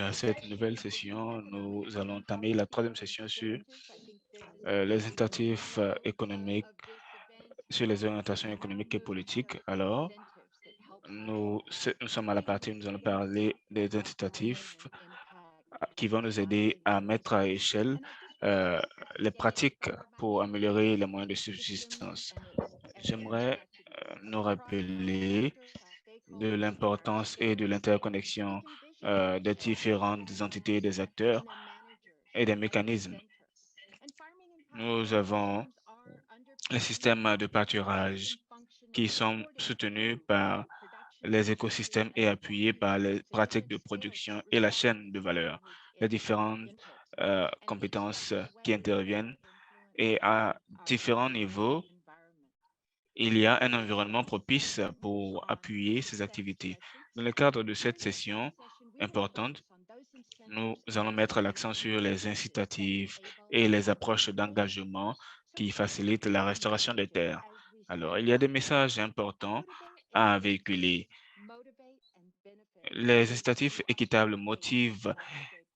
à cette nouvelle session. Nous allons entamer la troisième session sur les incitatifs économiques, sur les orientations économiques et politiques. Alors, nous sommes à la partie où nous allons parler des incitatifs qui vont nous aider à mettre à échelle les pratiques pour améliorer les moyens de subsistance. J'aimerais nous rappeler de l'importance et de l'interconnexion des différentes entités et des acteurs et des mécanismes. Nous avons les systèmes de pâturage qui sont soutenus par les écosystèmes et appuyés par les pratiques de production et la chaîne de valeur, les différentes compétences qui interviennent et à différents niveaux, il y a un environnement propice pour appuyer ces activités. Dans le cadre de cette session importante, nous allons mettre l'accent sur les incitatifs et les approches d'engagement qui facilitent la restauration des terres. Alors, il y a des messages importants à véhiculer. Les incitatifs équitables motivent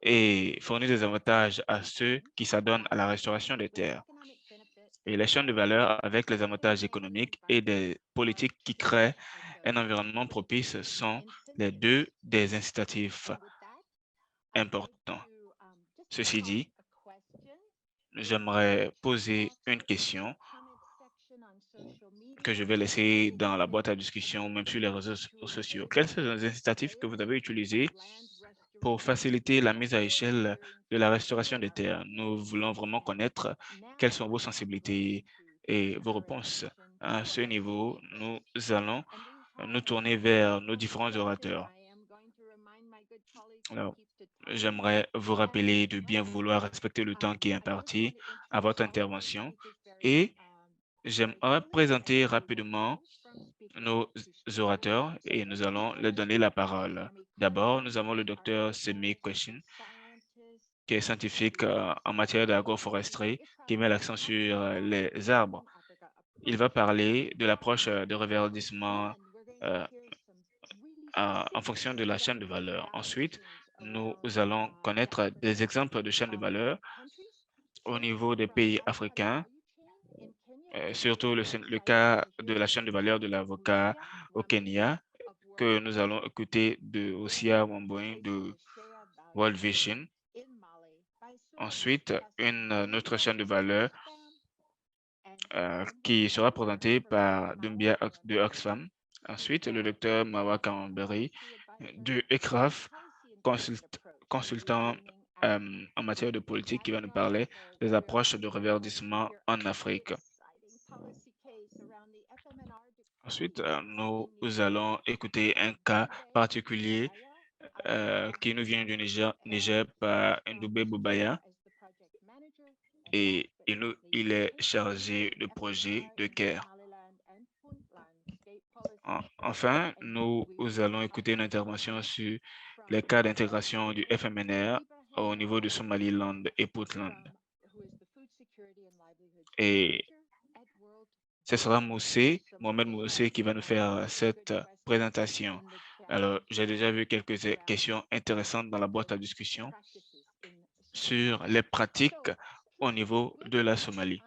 et fournissent des avantages à ceux qui s'adonnent à la restauration des terres. Et les chaînes de valeur avec les avantages économiques et des politiques qui créent un environnement propice sont les deux des incitatifs importants. Ceci dit, j'aimerais poser une question que je vais laisser dans la boîte à discussion, même sur les réseaux sociaux. Quels sont les incitatifs que vous avez utilisés pour faciliter la mise à échelle de la restauration des terres? Nous voulons vraiment connaître quelles sont vos sensibilités et vos réponses. À ce niveau, nous allons nous tourner vers nos différents orateurs. Alors, j'aimerais vous rappeler de bien vouloir respecter le temps qui est imparti à votre intervention et j'aimerais présenter rapidement nos orateurs et nous allons leur donner la parole. D'abord, nous avons le docteur Semi Kweshin, qui est scientifique en matière d'agroforesterie, qui met l'accent sur les arbres. Il va parler de l'approche de reverdissement en fonction de la chaîne de valeur. Ensuite, nous allons connaître des exemples de chaînes de valeur au niveau des pays africains, surtout le cas de la chaîne de valeur de l'avocat au Kenya, que nous allons écouter de Osia Wambui de World Vision. Ensuite, une autre chaîne de valeur qui sera présentée par Dumbia de Oxfam. Ensuite, le docteur Mawa Kamberi de ECRAF, consultant en matière de politique, qui va nous parler des approches de reverdissement en Afrique. Ensuite, nous allons écouter un cas particulier qui nous vient du Niger par Ndoubé Boubaya et il est chargé de projet de CARE. Enfin, nous allons écouter une intervention sur les cas d'intégration du FMNR au niveau de Somaliland et Puntland. Et ce sera Mohamed Moussé qui va nous faire cette présentation. Alors, j'ai déjà vu quelques questions intéressantes dans la boîte à discussion sur les pratiques au niveau de la Somalie.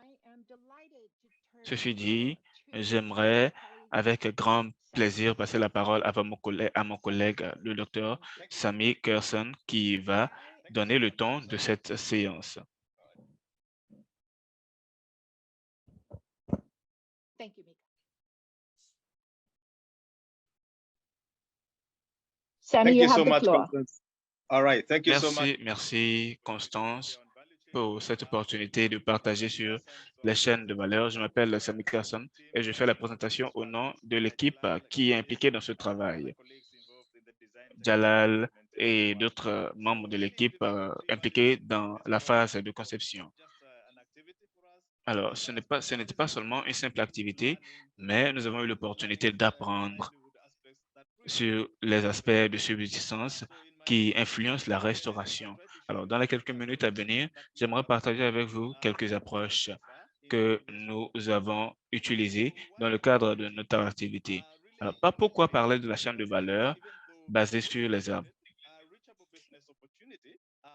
Ceci dit, j'aimerais avec grand plaisir passer la parole à mon collègue, le docteur Sami Kerson, qui va donner le ton de cette séance. Sami, you have the floor. All right, thank you so much. Merci Constance pour cette opportunité de partager sur les chaînes de valeur. Je m'appelle Sami Kerson et je fais la présentation au nom de l'équipe qui est impliquée dans ce travail. Jalal et d'autres membres de l'équipe impliqués dans la phase de conception. Alors, ce n'était pas seulement une simple activité, mais nous avons eu l'opportunité d'apprendre sur les aspects de subsistance qui influencent la restauration. Alors, dans les quelques minutes à venir, j'aimerais partager avec vous quelques approches que nous avons utilisées dans le cadre de notre activité. Alors, pas pourquoi parler de la chaîne de valeur basée sur les arbres.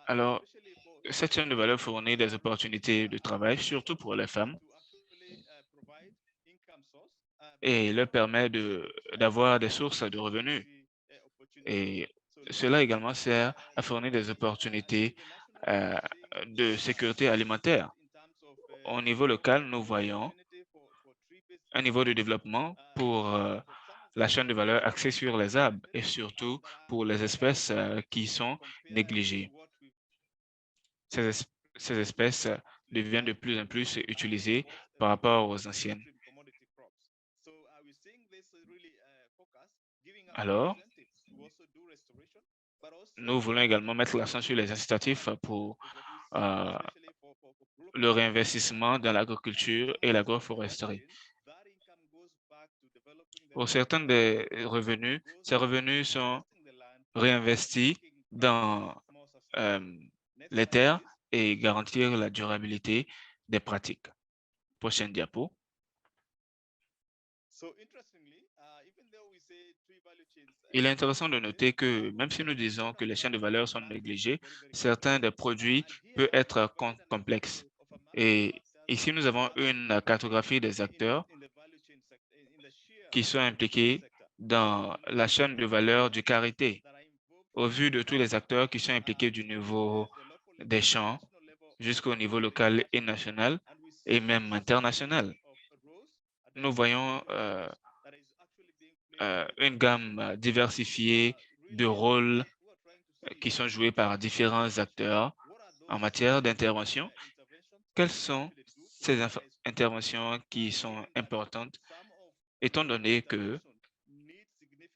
Alors, cette chaîne de valeur fournit des opportunités de travail, surtout pour les femmes, et leur permet d'avoir des sources de revenus. Et cela également sert à fournir des opportunités de sécurité alimentaire. Au niveau local, nous voyons un niveau de développement pour la chaîne de valeur axée sur les arbres et surtout pour les espèces qui sont négligées. Ces espèces deviennent de plus en plus utilisées par rapport aux anciennes. Alors, nous voulons également mettre l'accent sur les incitatifs pour le réinvestissement dans l'agriculture et l'agroforesterie. Pour certains des revenus, ces revenus sont réinvestis dans les terres et garantir la durabilité des pratiques. Prochaine diapo. Il est intéressant de noter que même si nous disons que les chaînes de valeur sont négligées, certains des produits peuvent être complexes. Et ici, nous avons une cartographie des acteurs qui sont impliqués dans la chaîne de valeur du karité. Au vu de tous les acteurs qui sont impliqués du niveau des champs jusqu'au niveau local et national et même international, nous voyons une gamme diversifiée de rôles qui sont joués par différents acteurs en matière d'intervention. Quelles sont ces interventions qui sont importantes, étant donné que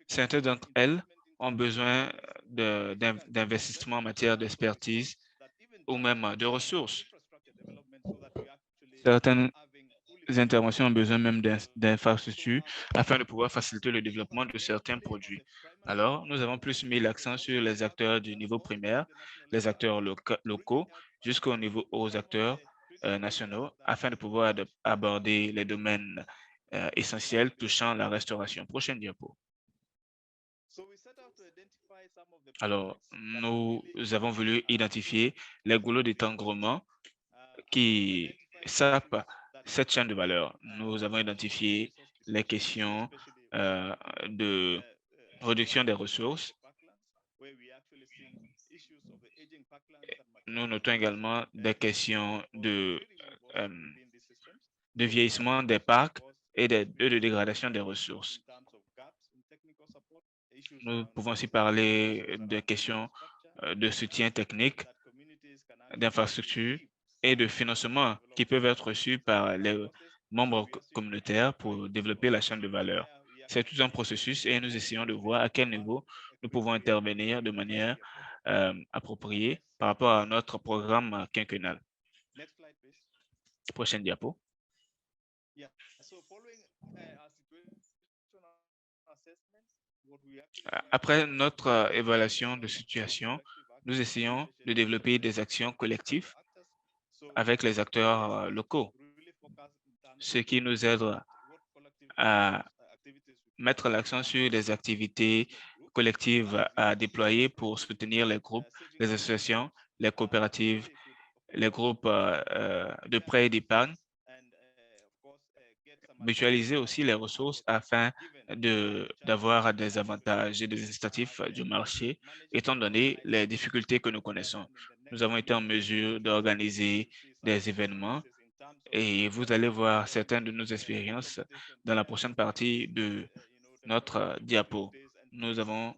certaines d'entre elles ont besoin d'investissements en matière d'expertise ou même de ressources. Certaines interventions ont besoin même d'infrastructures afin de pouvoir faciliter le développement de certains produits. Alors, nous avons plus mis l'accent sur les acteurs du niveau primaire, les acteurs locaux, jusqu'au niveau aux acteurs nationaux, afin de pouvoir aborder les domaines essentiels touchant la restauration. Prochaine diapo. Alors, nous avons voulu identifier les goulots d'étranglement qui sapent cette chaîne de valeur. Nous avons identifié les questions de réduction des ressources. Nous notons également des questions de vieillissement des parcs et de dégradation des ressources. Nous pouvons aussi parler des questions de soutien technique, d'infrastructures et de financement qui peuvent être reçus par les membres communautaires pour développer la chaîne de valeur. C'est tout un processus et nous essayons de voir à quel niveau nous pouvons intervenir de manière appropriée par rapport à notre programme quinquennal. Prochaine diapo. Après notre évaluation de situation, nous essayons de développer des actions collectives avec les acteurs locaux, ce qui nous aide à mettre l'accent sur des activités collectives à déployer pour soutenir les groupes, les associations, les coopératives, les groupes de prêt et d'épargne, mutualiser aussi les ressources afin d'avoir des avantages et des incitatifs du marché, étant donné les difficultés que nous connaissons. Nous avons été en mesure d'organiser des événements et vous allez voir certaines de nos expériences dans la prochaine partie de notre diapo. Nous avons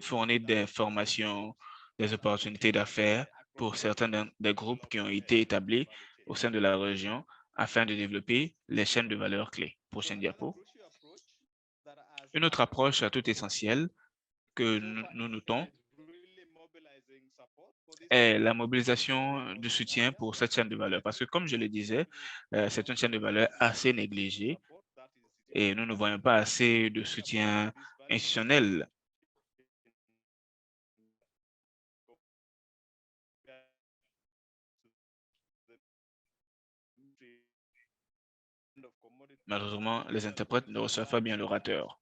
fourni des formations, des opportunités d'affaires pour certains des groupes qui ont été établis au sein de la région afin de développer les chaînes de valeur clés. Prochaine diapo. Une autre approche tout essentielle que nous notons est la mobilisation du soutien pour cette chaîne de valeur. Parce que, comme je le disais, c'est une chaîne de valeur assez négligée et nous ne voyons pas assez de soutien institutionnel. Malheureusement, les interprètes ne reçoivent pas bien l'orateur.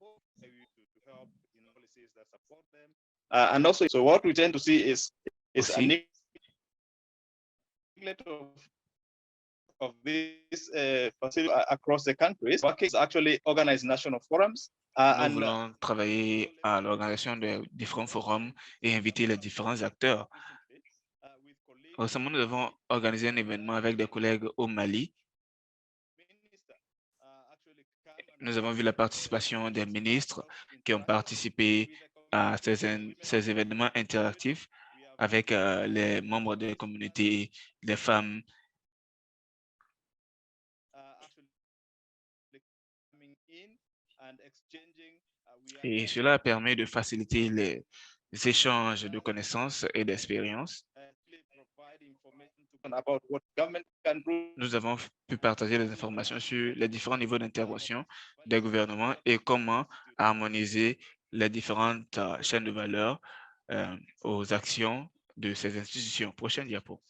And also, so what we tend to see is a Aussi, neglect of this facility across the countries. Working is actually organized national forums. nous voulons travailler à l'organisation de différents forums et inviter les différents acteurs. Récemment, nous avons organisé un événement avec des collègues au Mali. Nous avons vu la participation des ministres qui ont participé à ces événements interactifs avec les membres des communautés, les femmes. Et cela a permis de faciliter les échanges de connaissances et d'expériences. Nous avons pu partager les informations sur les différents niveaux d'intervention des gouvernements et comment harmoniser les différentes chaînes de valeur aux actions de ces institutions. Prochaine diapo.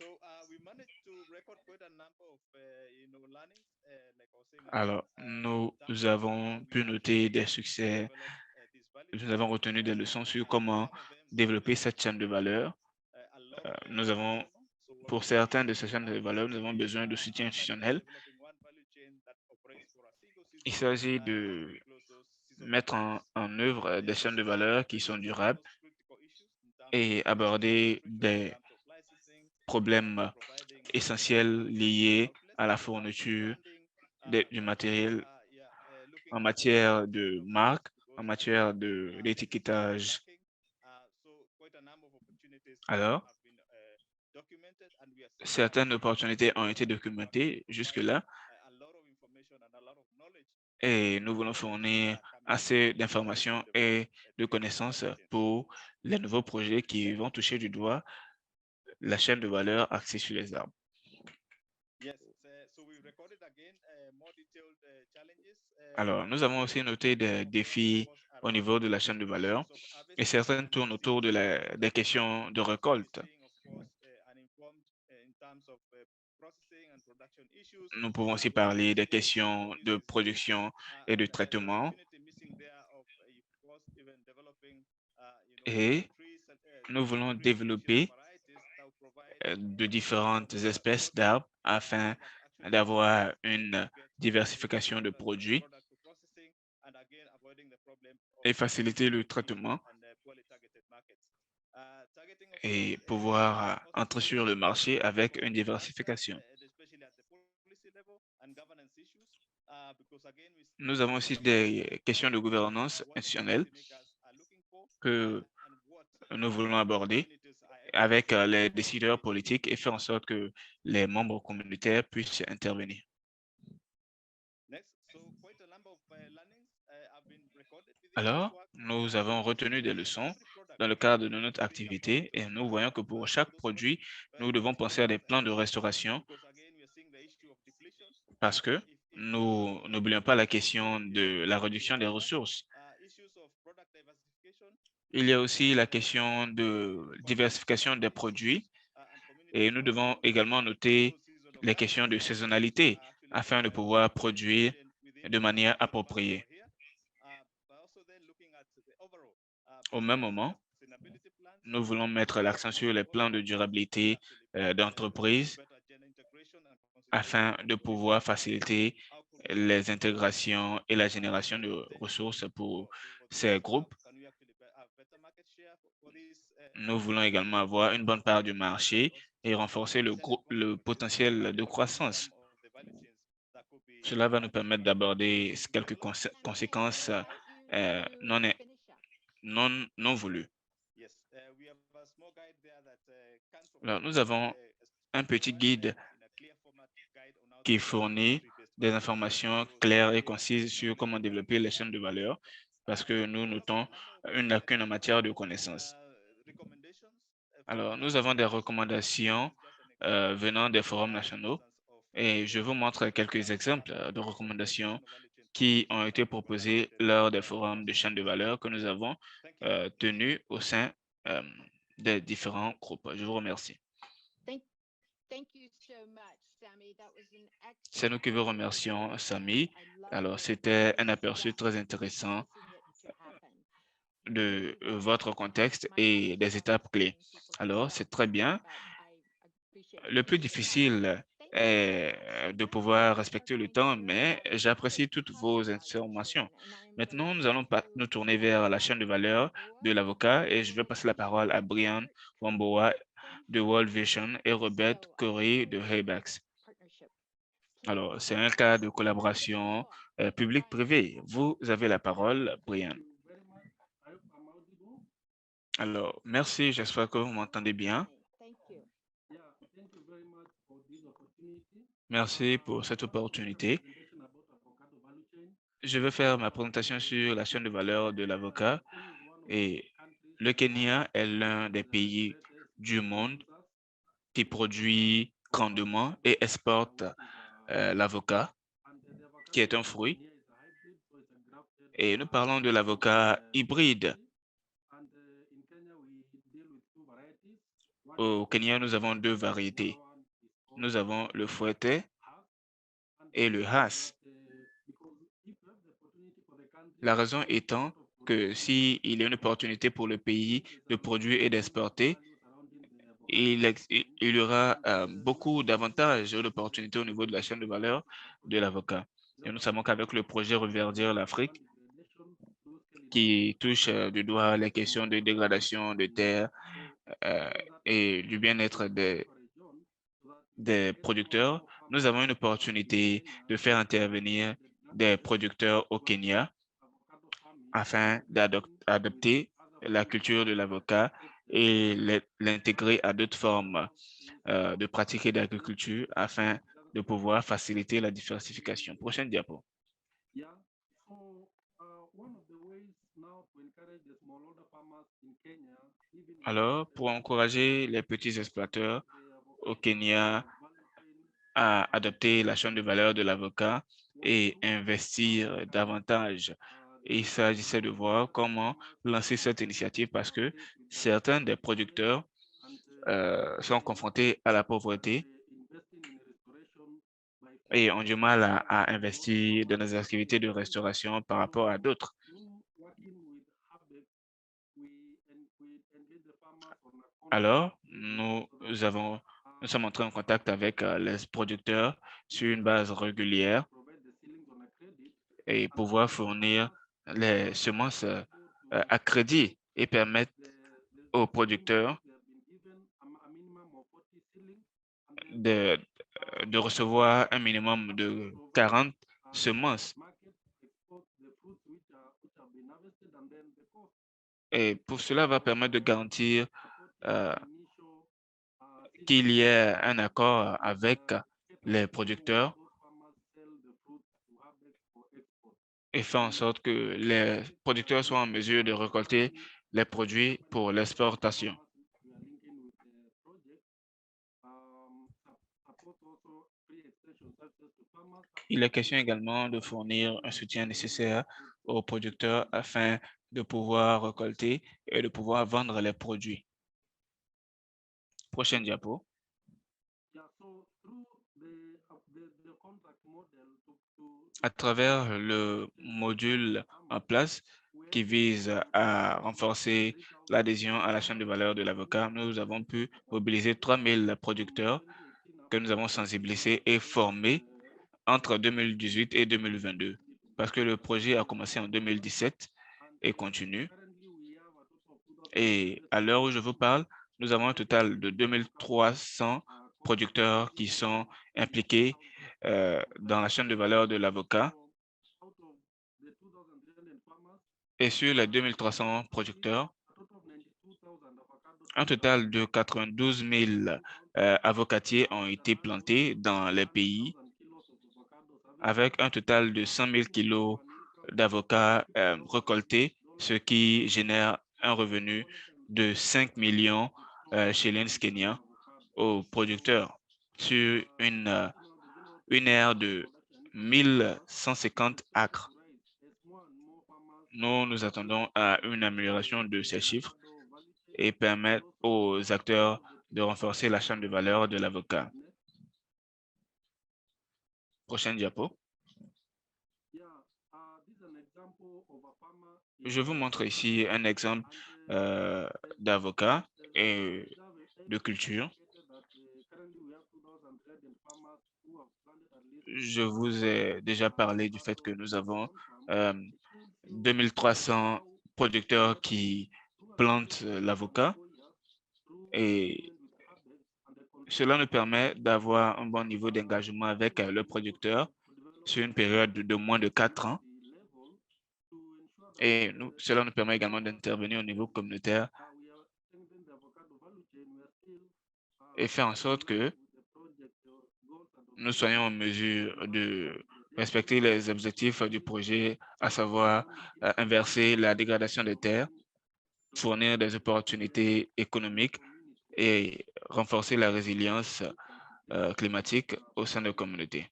Alors, nous avons pu noter des succès, nous avons retenu des leçons sur comment développer cette chaîne de valeur. Nous avons, pour certaines de ces chaînes de valeur, nous avons besoin de soutien institutionnel. Il s'agit de mettre en œuvre des chaînes de valeur qui sont durables et aborder des problèmes essentiels liés à la fourniture du matériel en matière de marque, en matière d'étiquetage. Alors, certaines opportunités ont été documentées jusque-là et nous voulons fournir assez d'informations et de connaissances pour les nouveaux projets qui vont toucher du doigt la chaîne de valeur axée sur les arbres. Alors, nous avons aussi noté des défis au niveau de la chaîne de valeur et certaines tournent autour des questions de récolte. Nous pouvons aussi parler des questions de production et de traitement. Et nous voulons développer de différentes espèces d'arbres afin d'avoir une diversification de produits et faciliter le traitement et pouvoir entrer sur le marché avec une diversification. Nous avons aussi des questions de gouvernance institutionnelle que nous voulons aborder avec les décideurs politiques et faire en sorte que les membres communautaires puissent intervenir. Alors, nous avons retenu des leçons dans le cadre de notre activité et nous voyons que pour chaque produit, nous devons penser à des plans de restauration parce que nous n'oublions pas la question de la réduction des ressources. Il y a aussi la question de diversification des produits et nous devons également noter les questions de saisonnalité afin de pouvoir produire de manière appropriée. Au même moment, nous voulons mettre l'accent sur les plans de durabilité d'entreprise afin de pouvoir faciliter les intégrations et la génération de ressources pour ces groupes. Nous voulons également avoir une bonne part du marché et renforcer le potentiel de croissance. Cela va nous permettre d'aborder quelques conséquences non voulues. Alors, nous avons un petit guide qui fournit des informations claires et concises sur comment développer les chaînes de valeur parce que nous notons une lacune en matière de connaissances. Alors, nous avons des recommandations venant des forums nationaux et je vous montre quelques exemples de recommandations qui ont été proposées lors des forums de chaîne de valeur que nous avons tenus au sein des différents groupes. Je vous remercie. C'est nous qui vous remercions, Samy. Alors, c'était un aperçu très intéressant de votre contexte et des étapes clés. Alors, c'est très bien. Le plus difficile est de pouvoir respecter le temps, mais j'apprécie toutes vos informations. Maintenant, nous allons nous tourner vers la chaîne de valeur de l'avocat et je vais passer la parole à Brian Wamboa de World Vision et Robert Corey de Haybax. Alors, c'est un cas de collaboration public-privé. Vous avez la parole, Brian. Alors, merci, j'espère que vous m'entendez bien. Merci pour cette opportunité. Je vais faire ma présentation sur la chaîne de valeur de l'avocat et le Kenya est l'un des pays du monde qui produit grandement et exporte l'avocat, qui est un fruit. Et nous parlons de l'avocat hybride. Au Kenya, nous avons deux variétés. Nous avons le fouetté et le Hass. La raison étant que s'il y a une opportunité pour le pays de produire et d'exporter, il y aura beaucoup d'avantages et d'opportunités au niveau de la chaîne de valeur de l'avocat. Et nous savons qu'avec le projet Reverdir l'Afrique, qui touche du doigt les questions de dégradation de terre euh, et du bien-être des producteurs, nous avons une opportunité de faire intervenir des producteurs au Kenya afin d'adopter la culture de l'avocat et l'intégrer à d'autres formes de pratiquer d'agriculture afin de pouvoir faciliter la diversification. Prochaine diapo. Alors, pour encourager les petits exploiteurs au Kenya à adopter la chaîne de valeur de l'avocat et investir davantage, il s'agissait de voir comment lancer cette initiative parce que certains des producteurs sont confrontés à la pauvreté et ont du mal à investir dans des activités de restauration par rapport à d'autres. Alors, nous sommes entrés en contact avec les producteurs sur une base régulière et pouvoir fournir les semences à crédit et permettre aux producteurs de, de recevoir un minimum de 40 semences. Et pour cela va permettre de garantir euh, qu'il y ait un accord avec les producteurs et faire en sorte que les producteurs soient en mesure de récolter les produits pour l'exportation. Il est question également de fournir un soutien nécessaire aux producteurs afin de pouvoir récolter et de pouvoir vendre les produits. Prochaine diapo. À travers le module en place qui vise à renforcer l'adhésion à la chaîne de valeur de l'avocat, nous avons pu mobiliser 3000 producteurs que nous avons sensibilisés et formés entre 2018 et 2022, parce que le projet a commencé en 2017 et continue. Et à l'heure où je vous parle, nous avons un total de 2300 producteurs qui sont impliqués dans la chaîne de valeur de l'avocat. Et sur les 2300 producteurs, un total de 92 000 avocatiers ont été plantés dans les pays avec un total de 100 000 kilos d'avocats récoltés, ce qui génère un revenu de 5 millions shillings kenyans aux producteurs sur une aire de 1150 acres. Nous attendons à une amélioration de ces chiffres et permettre aux acteurs de renforcer la chaîne de valeur de l'avocat. Prochaine diapo. Je vous montre ici un exemple d'avocat et de culture. Je vous ai déjà parlé du fait que nous avons 2300 producteurs qui plantent l'avocat et cela nous permet d'avoir un bon niveau d'engagement avec le producteur sur une période de moins de 4 ans. Et cela nous permet également d'intervenir au niveau communautaire et faire en sorte que nous soyons en mesure de respecter les objectifs du projet, à savoir inverser la dégradation des terres, fournir des opportunités économiques et renforcer la résilience climatique au sein de la communauté.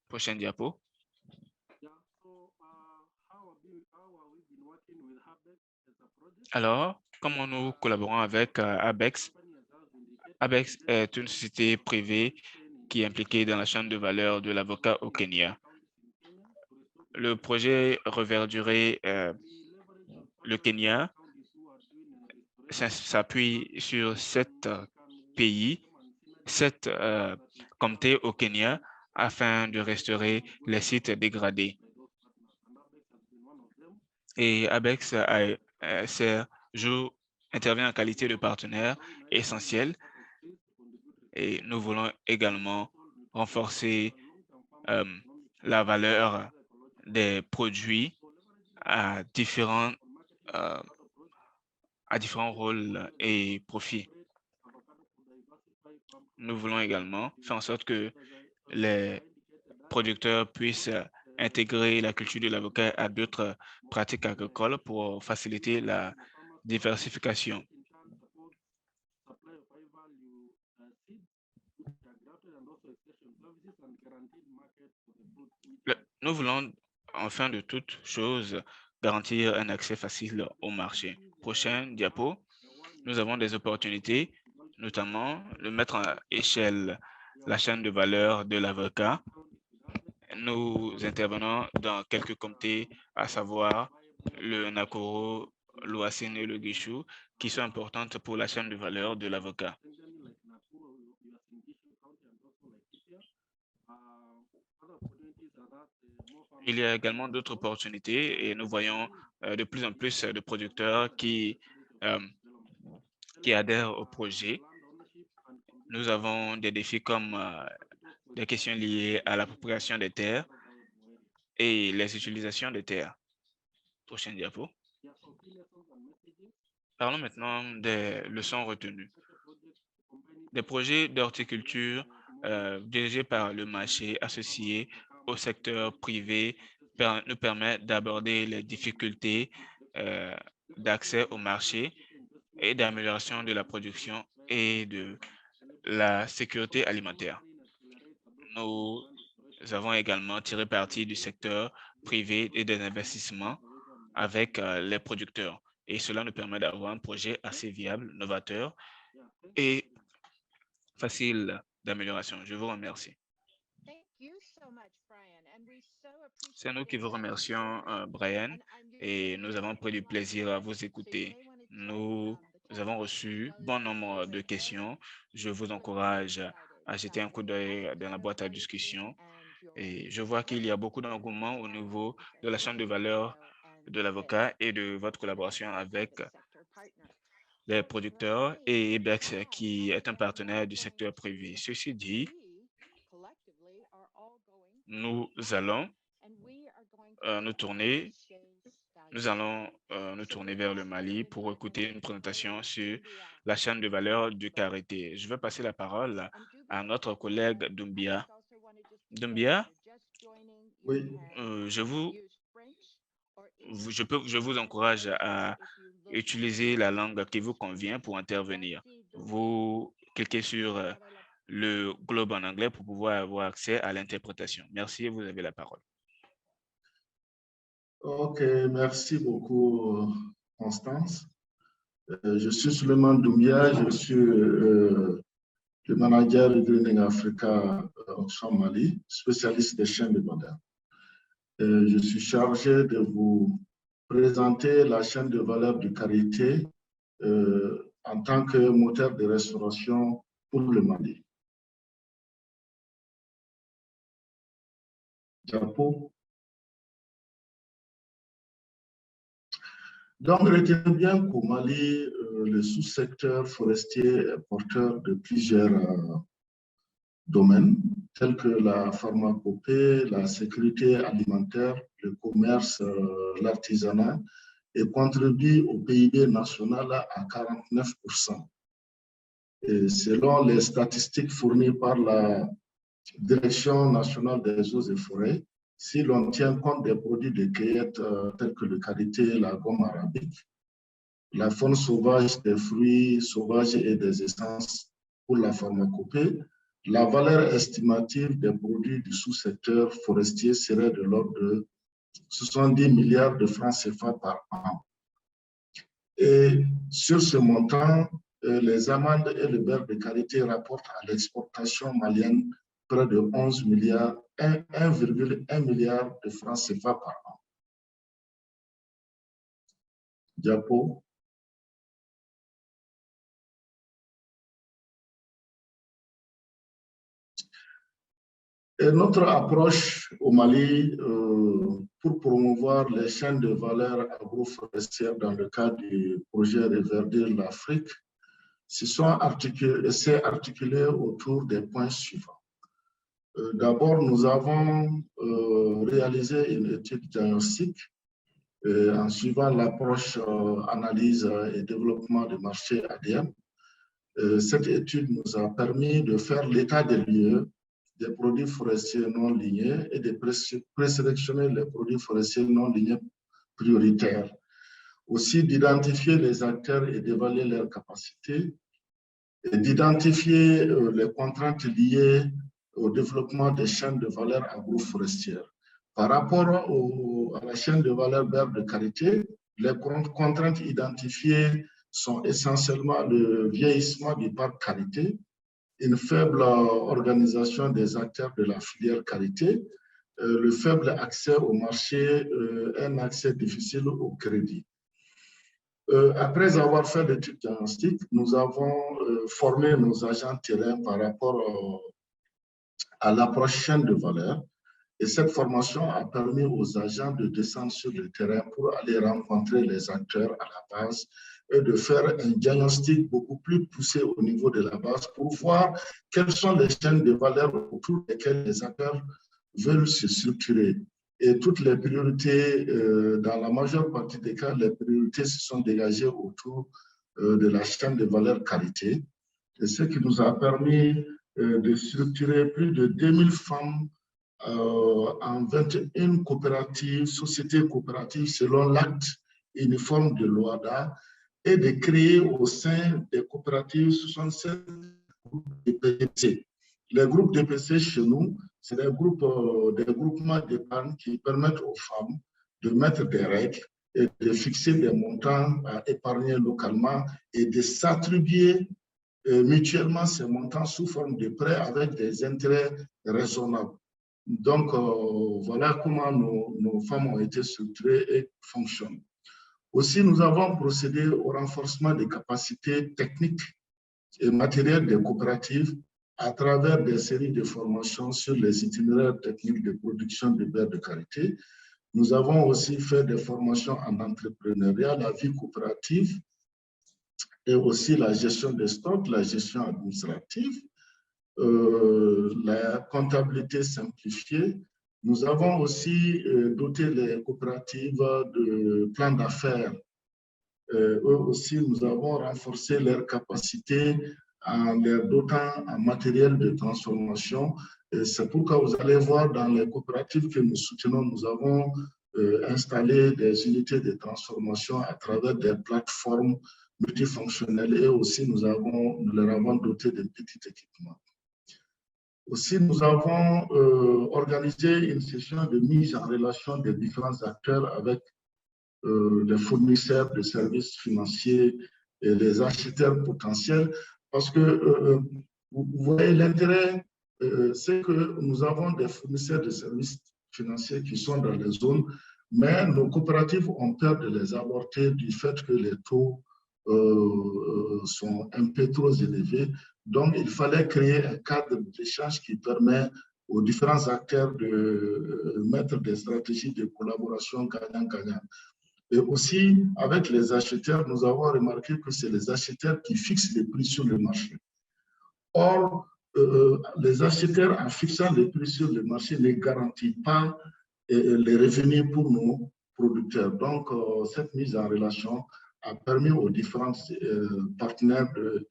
Prochaine diapo. Alors, comment nous collaborons avec ABEX? ABEX est une société privée qui est impliquée dans la chaîne de valeur de l'avocat au Kenya. Le projet Reverdurer le Kenya s'appuie sur 7 pays, 7 comtés au Kenya afin de restaurer les sites dégradés. Et ABEX intervient en qualité de partenaire essentiel et nous voulons également renforcer la valeur des produits à différents rôles et profits. Nous voulons également faire en sorte que les producteurs puissent intégrer la culture de l'avocat à d'autres pratiques agricoles pour faciliter la diversification. Nous voulons, en fin de toute chose, garantir un accès facile au marché. Prochaine diapo. Nous avons des opportunités, notamment de mettre à échelle la chaîne de valeur de l'avocat. Nous intervenons dans quelques comités, à savoir le Nakoro, l'Ouassine et le Guichou, qui sont importantes pour la chaîne de valeur de l'avocat. Il y a également d'autres opportunités et nous voyons de plus en plus de producteurs qui adhèrent au projet. Nous avons des défis comme des questions liées à l'appropriation des terres et les utilisations des terres. Prochaine diapo. Parlons maintenant des leçons retenues. Des projets d'horticulture dirigés par le marché associé au secteur privé nous permettent d'aborder les difficultés d'accès au marché et d'amélioration de la production et de la sécurité alimentaire. Nous avons également tiré parti du secteur privé et des investissements avec les producteurs. Et cela nous permet d'avoir un projet assez viable, novateur et facile d'amélioration. Je vous remercie. C'est nous qui vous remercions, Brian, et nous avons pris du plaisir à vous écouter. Nous avons reçu bon nombre de questions. Je vous encourage à jeter un coup d'œil dans la boîte à discussion. Et je vois qu'il y a beaucoup d'engouement au niveau de la chaîne de valeur de l'avocat et de votre collaboration avec les producteurs et EBEX qui est un partenaire du secteur privé. Ceci dit, nous allons nous tourner vers le Mali pour écouter une présentation sur la chaîne de valeur du karité. Je vais passer la parole à notre collègue Doumbia. Doumbia, oui. Je vous encourage à utiliser la langue qui vous convient pour intervenir. Vous cliquez sur le globe en anglais pour pouvoir avoir accès à l'interprétation. Merci, vous avez la parole. Ok, merci beaucoup, Constance. Je suis Suleiman Doumbia, je suis le manager de Greening Africa au Mali, spécialiste des chaînes de valeur. Je suis chargé de vous présenter la chaîne de valeur de Carité en tant que moteur de restauration pour le Mali. Diapo. Donc, retenez bien qu'au Mali, le sous-secteur forestier est porteur de plusieurs domaines, tels que la pharmacopée, la sécurité alimentaire, le commerce, l'artisanat, et contribue au PIB national à 49%. Et selon les statistiques fournies par la Direction nationale des eaux et forêts, si l'on tient compte des produits de cueillette tels que le karité, la gomme arabique, la faune sauvage, des fruits sauvages et des essences pour la pharmacopée, la valeur estimative des produits du sous-secteur forestier serait de l'ordre de 70 milliards de francs CFA par an. Et sur ce montant, les amandes et le beurre de karité rapportent à l'exportation malienne près de 11 milliards, 1,1 milliard de francs CFA par an. Diapo. Et notre approche au Mali pour promouvoir les chaînes de valeur agroforestières dans le cadre du projet Reverdir l'Afrique s'est articulé autour des points suivants. D'abord, nous avons réalisé une étude diagnostique en suivant l'approche analyse et développement du marché ADM. Cette étude nous a permis de faire l'état des lieux des produits forestiers non lignés et de présélectionner les produits forestiers non lignés prioritaires. Aussi d'identifier les acteurs et d'évaluer leurs capacités, et d'identifier les contraintes liées au développement des chaînes de valeur agroforestières. Par rapport à la chaîne de valeur beurre de karité, les contraintes identifiées sont essentiellement le vieillissement du parc karité, une faible organisation des acteurs de la filière karité, le faible accès au marché, un accès difficile au crédit. Après avoir fait l'étude diagnostique, nous avons formé nos agents terrain par rapport à l'approche chaîne de valeur. Et cette formation a permis aux agents de descendre sur le terrain pour aller rencontrer les acteurs à la base et de faire un diagnostic beaucoup plus poussé au niveau de la base pour voir quelles sont les chaînes de valeur autour desquelles les acteurs veulent se structurer. Et toutes les priorités, dans la majeure partie des cas, les priorités se sont dégagées autour de la chaîne de valeur qualité. Et ce qui nous a permis de structurer plus de 2000 femmes en 21 coopératives, sociétés coopératives selon l'acte uniforme de l'OADA et de créer au sein des coopératives 67 groupes DPC. Les groupes DPC chez nous, c'est des groupements d'épargne qui permettent aux femmes de mettre des règles et de fixer des montants à épargner localement et de s'attribuer mutuellement ces montants sous forme de prêts avec des intérêts raisonnables. Donc, voilà comment nos femmes ont été structurées et fonctionnent. Aussi, nous avons procédé au renforcement des capacités techniques et matérielles des coopératives à travers des séries de formations sur les itinéraires techniques de production de beurre de karité. Nous avons aussi fait des formations en entrepreneuriat, la vie coopérative et aussi la gestion des stocks, la gestion administrative, la comptabilité simplifiée. Nous avons aussi doté les coopératives de plans d'affaires. Eux aussi, nous avons renforcé leurs capacités en les dotant en matériel de transformation. C'est pourquoi vous allez voir dans les coopératives que nous soutenons, nous avons installé des unités de transformation à travers des plateformes multifonctionnelles et aussi nous leur avons doté de petits équipements. Aussi, nous avons organisé une session de mise en relation des différents acteurs avec les fournisseurs de services financiers et les acheteurs potentiels, parce que vous voyez l'intérêt, c'est que nous avons des fournisseurs de services financiers qui sont dans les zones, mais nos coopératives ont peur de les aborder du fait que les taux sont un peu trop élevés. Donc, il fallait créer un cadre d'échange qui permet aux différents acteurs de mettre des stratégies de collaboration gagnant-gagnant. Et aussi, avec les acheteurs, nous avons remarqué que c'est les acheteurs qui fixent les prix sur le marché. Or, les acheteurs, en fixant les prix sur le marché, ne garantissent pas les revenus pour nos producteurs. Donc, cette mise en relation a permis aux différents partenaires de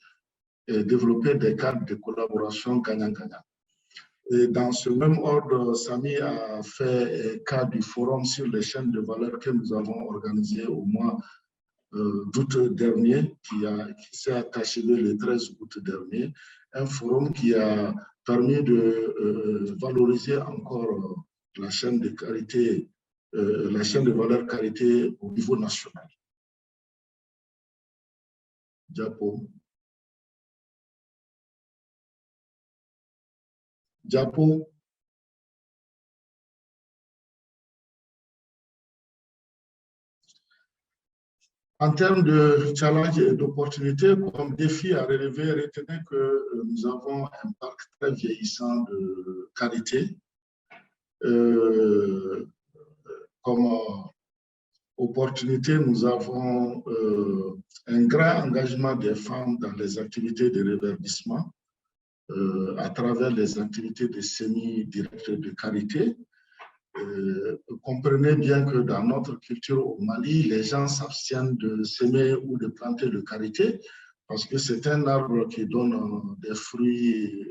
développer des cadres de collaboration gagnant-gagnant. Et dans ce même ordre, Samy a fait cas du forum sur les chaînes de valeur que nous avons organisé au mois d'août dernier, qui s'est achevé le 13 août dernier, un forum qui a permis de valoriser encore la chaîne de qualité, la chaîne de valeur qualité au niveau national. Diapo. Diapo. En termes de challenge et d'opportunités, comme défi à relever, retenez que nous avons un parc très vieillissant de qualité. Comme opportunité, nous avons un grand engagement des femmes dans les activités de reverdissement à travers les activités de semi-direct de qualité. Comprenez bien que dans notre culture au Mali, les gens s'abstiennent de semer ou de planter le karité parce que c'est un arbre qui donne des fruits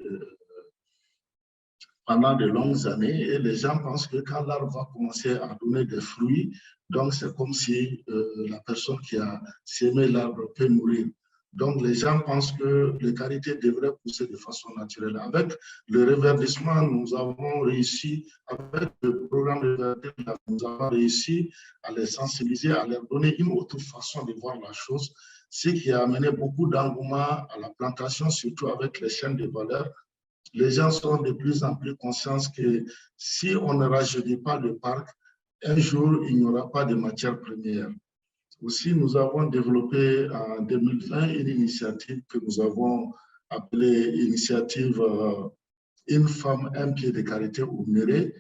pendant de longues années et les gens pensent que quand l'arbre va commencer à donner des fruits, donc c'est comme si la personne qui a sémé l'arbre peut mourir. Donc les gens pensent que le karité devrait pousser de façon naturelle. Avec le reverdissement, nous avons réussi, avec le programme de reverdissement, nous avons réussi à les sensibiliser, à leur donner une autre façon de voir la chose, ce qui a amené beaucoup d'engouement à la plantation, surtout avec les chaînes de valeur. Les gens sont de plus en plus conscients que si on ne rajeunit pas le parc, un jour, il n'y aura pas de matière première. Aussi, nous avons développé en 2020 une initiative que nous avons appelée Initiative Une femme, un pied de karité au Méré,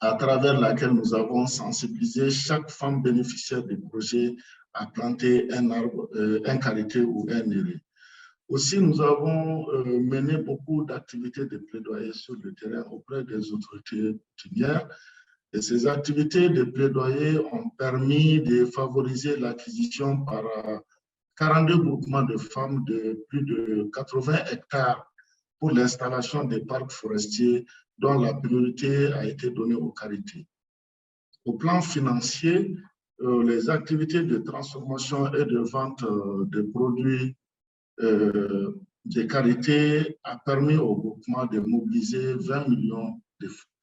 à travers laquelle nous avons sensibilisé chaque femme bénéficiaire du projet à planter un arbre, un karité ou un Méré. Aussi, nous avons mené beaucoup d'activités de plaidoyer sur le terrain auprès des autorités coutumières. Et ces activités de plaidoyer ont permis de favoriser l'acquisition par 42 groupements de femmes de plus de 80 hectares pour l'installation des parcs forestiers dont la priorité a été donnée aux karités. Au plan financier, les activités de transformation et de vente de produits de qualité a permis au groupement de mobiliser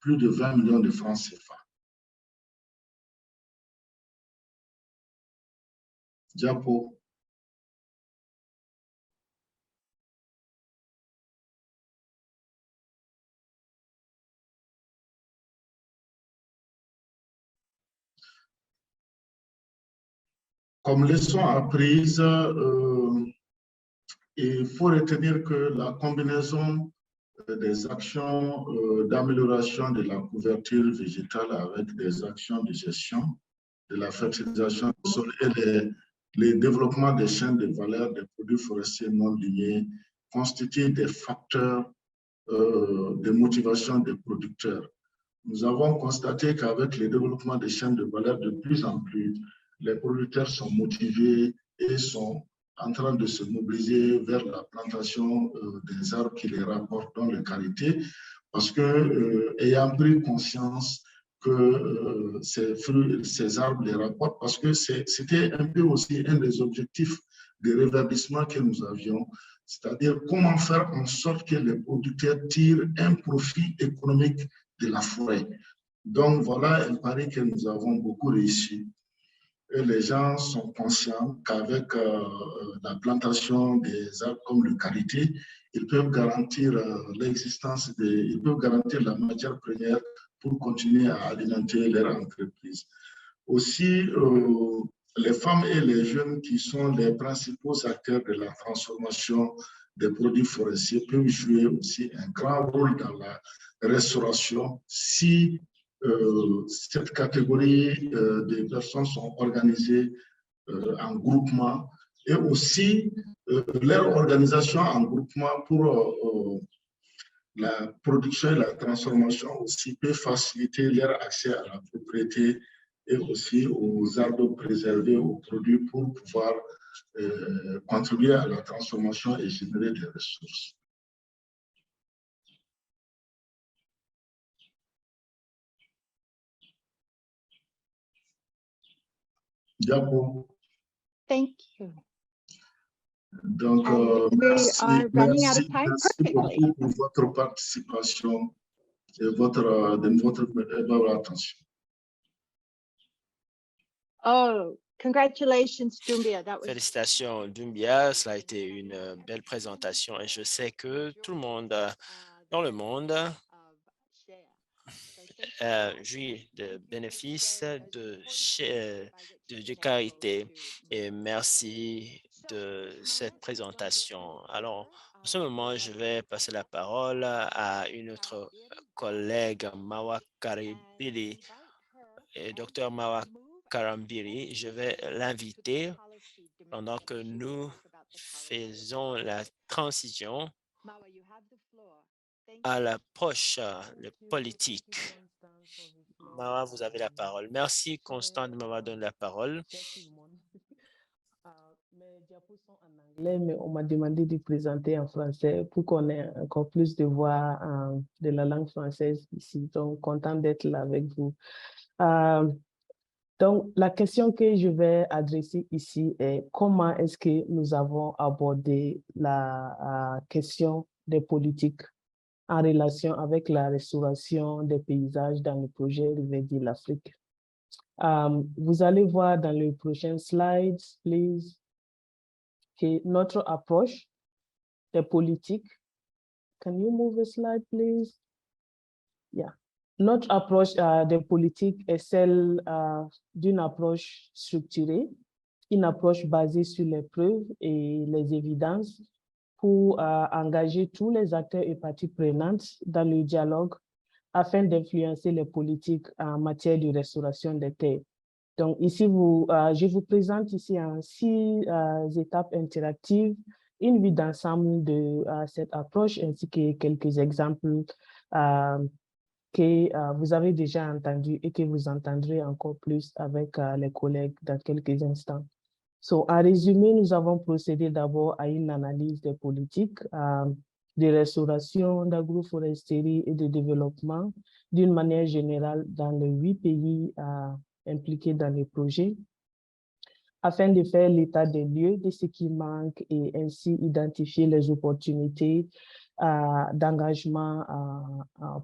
plus de 20 millions de francs CFA. Diapo. Comme leçon apprise, il faut retenir que la combinaison des actions d'amélioration de la couverture végétale avec des actions de gestion de la fertilisation du sol et les développements des chaînes de valeur des produits forestiers non lignés constituent des facteurs de motivation des producteurs. Nous avons constaté qu'avec le développement des chaînes de valeur, de plus en plus, les producteurs sont motivés et sont en train de se mobiliser vers la plantation des arbres qui les rapportent dans les qualités, parce que, ayant pris conscience que ces arbres les rapportent, parce que c'était un peu aussi un des objectifs de reverdissement que nous avions, c'est-à-dire comment faire en sorte que les producteurs tirent un profit économique de la forêt. Donc voilà, il paraît que nous avons beaucoup réussi. Et les gens sont conscients qu'avec la plantation des arbres comme le karité, ils peuvent garantir l'existence ils peuvent garantir la matière première pour continuer à alimenter leur entreprise. Aussi, les femmes et les jeunes qui sont les principaux acteurs de la transformation des produits forestiers peuvent jouer aussi un grand rôle dans la restauration si cette catégorie de personnes sont organisées en groupement et aussi leur organisation en groupement pour la production et la transformation aussi peut faciliter leur accès à la propriété et aussi aux arbres préservés, aux produits pour pouvoir contribuer à la transformation et générer des ressources. Diabo. Thank you. Donc, merci beaucoup pour votre participation et votre attention. Oh, congratulations, Doumbia. Félicitations, Doumbia. Cela a été une belle présentation et je sais que tout le monde dans le monde jouit de bénéfices de qualité et merci de cette présentation. Alors, en ce moment, je vais passer la parole à une autre collègue, Mawa Karambiri, Dr. Mawa Karambiri. Je vais l'inviter pendant que nous faisons la transition à l'approche politique. Mawa, vous avez la parole. Merci, Constant, de m'avoir donné la parole. Mes diapos sont en anglais, mais on m'a demandé de présenter en français pour qu'on ait encore plus de voix de la langue française ici. Donc, content d'être là avec vous. Donc, la question que je vais adresser ici est comment est-ce que nous avons abordé la question des politiques en relation avec la restauration des paysages dans le projet Reverdir l'Afrique. Vous allez voir dans les prochains slides, please, que notre approche des politiques, can you move a slide, please? Yeah. Notre approche des politiques est celle d'une approche structurée, une approche basée sur les preuves et les évidences pour engager tous les acteurs et parties prenantes dans le dialogue afin d'influencer les politiques en matière de restauration des terres. Donc ici, je vous présente ici en 6 étapes interactives, une vue d'ensemble de cette approche ainsi que quelques exemples que vous avez déjà entendus et que vous entendrez encore plus avec les collègues dans quelques instants. So, en résumé, nous avons procédé d'abord à une analyse des politiques de restauration, d'agroforesterie et de développement d'une manière générale dans les 8 pays impliqués dans le projet, afin de faire l'état des lieux de ce qui manque et ainsi identifier les opportunités d'engagement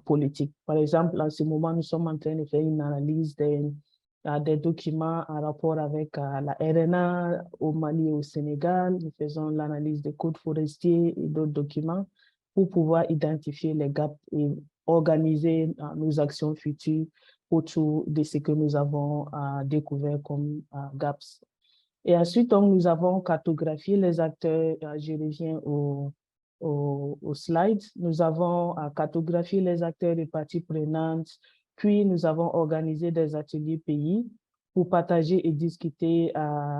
politique. Par exemple, en ce moment, nous sommes en train de faire une analyse des documents en rapport avec la RNA au Mali et au Sénégal. Nous faisons l'analyse des codes forestiers et d'autres documents pour pouvoir identifier les gaps et organiser nos actions futures autour de ce que nous avons découvert comme gaps. Et ensuite, donc, nous avons cartographié les acteurs. Je reviens au slide. Nous avons cartographié les acteurs et parties prenantes. Puis, nous avons organisé des ateliers pays pour partager et discuter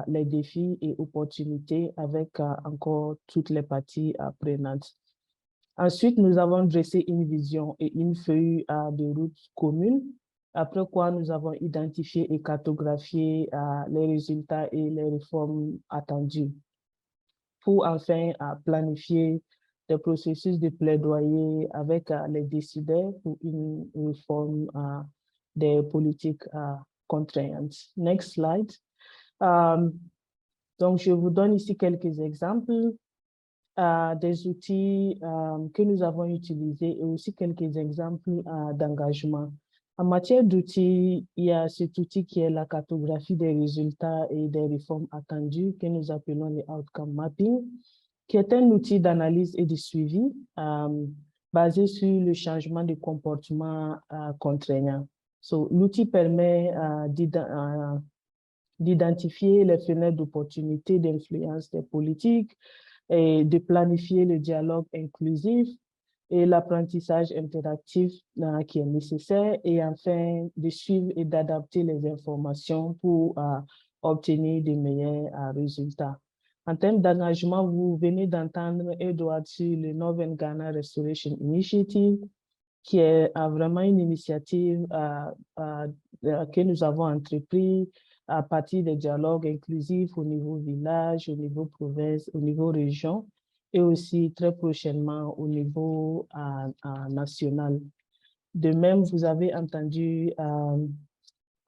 les défis et opportunités avec encore toutes les parties prenantes. Ensuite, nous avons dressé une vision et une feuille de route commune, après quoi nous avons identifié et cartographié les résultats et les réformes attendues pour enfin planifier des processus de plaidoyer avec les décideurs pour une réforme des politiques contraignantes. Next slide. Donc, je vous donne ici quelques exemples des outils que nous avons utilisés et aussi quelques exemples d'engagement. En matière d'outils, il y a cet outil qui est la cartographie des résultats et des réformes attendues que nous appelons les outcome mapping. qui est un outil d'analyse et de suivi basé sur le changement de comportement contraignant. L'outil permet d'identifier les fenêtres d'opportunité d'influence des politiques et de planifier le dialogue inclusif et l'apprentissage interactif qui est nécessaire, et enfin de suivre et d'adapter les informations pour obtenir de meilleurs résultats. En termes d'engagement, vous venez d'entendre Edward sur le Northern Ghana Restoration Initiative, qui est vraiment une initiative que nous avons entreprise à partir des dialogues inclusifs au niveau village, au niveau province, au niveau région, et aussi très prochainement au niveau national. De même, vous avez entendu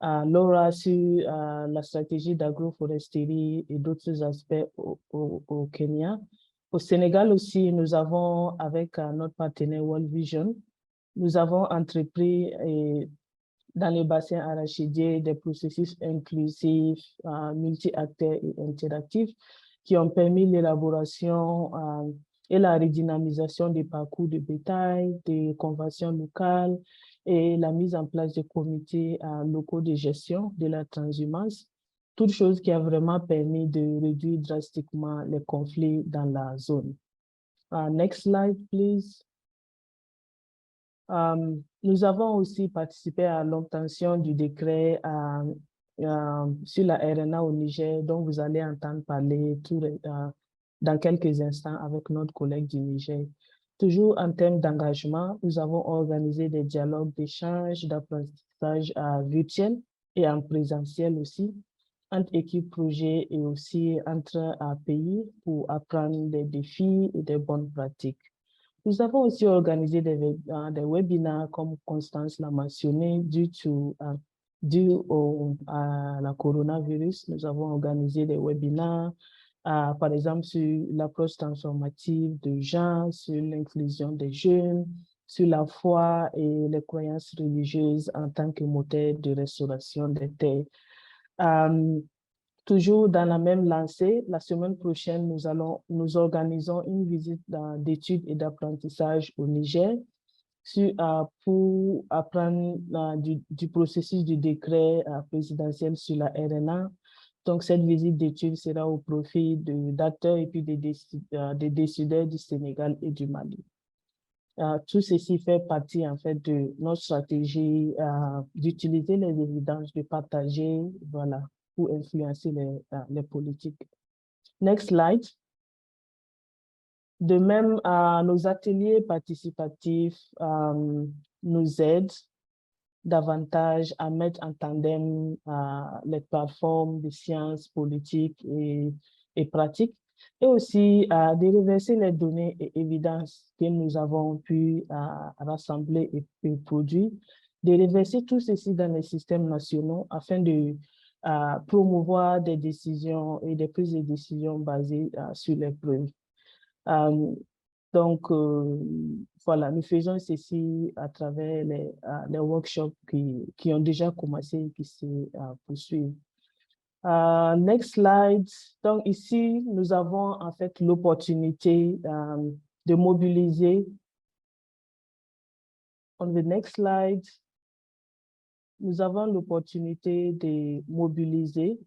Laura sur la stratégie d'agroforesterie et d'autres aspects au Kenya. Au Sénégal aussi, nous avons, avec notre partenaire World Vision, nous avons entrepris dans le bassin arachidier des processus inclusifs, multi-acteurs et interactifs qui ont permis l'élaboration et la redynamisation des parcours de bétail, des conventions locales et la mise en place de comités locaux de gestion de la transhumance, toute chose qui a vraiment permis de réduire drastiquement les conflits dans la zone. Next slide, please. Nous avons aussi participé à l'obtention du décret sur la RNA au Niger, dont vous allez entendre parler dans quelques instants avec notre collègue du Niger. Toujours en termes d'engagement, nous avons organisé des dialogues d'échange, d'apprentissage virtuel et en présentiel aussi, entre équipes projets et aussi entre pays pour apprendre des défis et des bonnes pratiques. Nous avons aussi organisé des webinaires, comme Constance l'a mentionné, dû à la coronavirus. Nous avons organisé des webinaires, par exemple, sur l'approche transformative de genre, sur l'inclusion des jeunes, sur la foi et les croyances religieuses en tant que moteur de restauration des terres. Toujours dans la même lancée, la semaine prochaine, nous organisons une visite d'études et d'apprentissage au Niger pour apprendre du processus du décret présidentiel sur la RNA. Donc, cette visite d'études sera au profit d'acteurs et puis des décideurs du Sénégal et du Mali. Tout ceci fait partie, en fait, de notre stratégie d'utiliser les évidences, de partager, voilà, pour influencer les politiques. Next slide. De même, nos ateliers participatifs nous aident davantage à mettre en tandem les plateformes de sciences politiques et pratiques, et aussi de reverser les données et évidences que nous avons pu rassembler et produire, de reverser tout ceci dans les systèmes nationaux afin de promouvoir des décisions et des prises de décisions basées sur les preuves. Donc, voilà, nous faisons ceci à travers les workshops qui ont déjà commencé et qui se poursuivent. Next slide. Donc, ici, nous avons en fait l'opportunité de mobiliser. On the next slide. Nous avons l'opportunité de mobiliser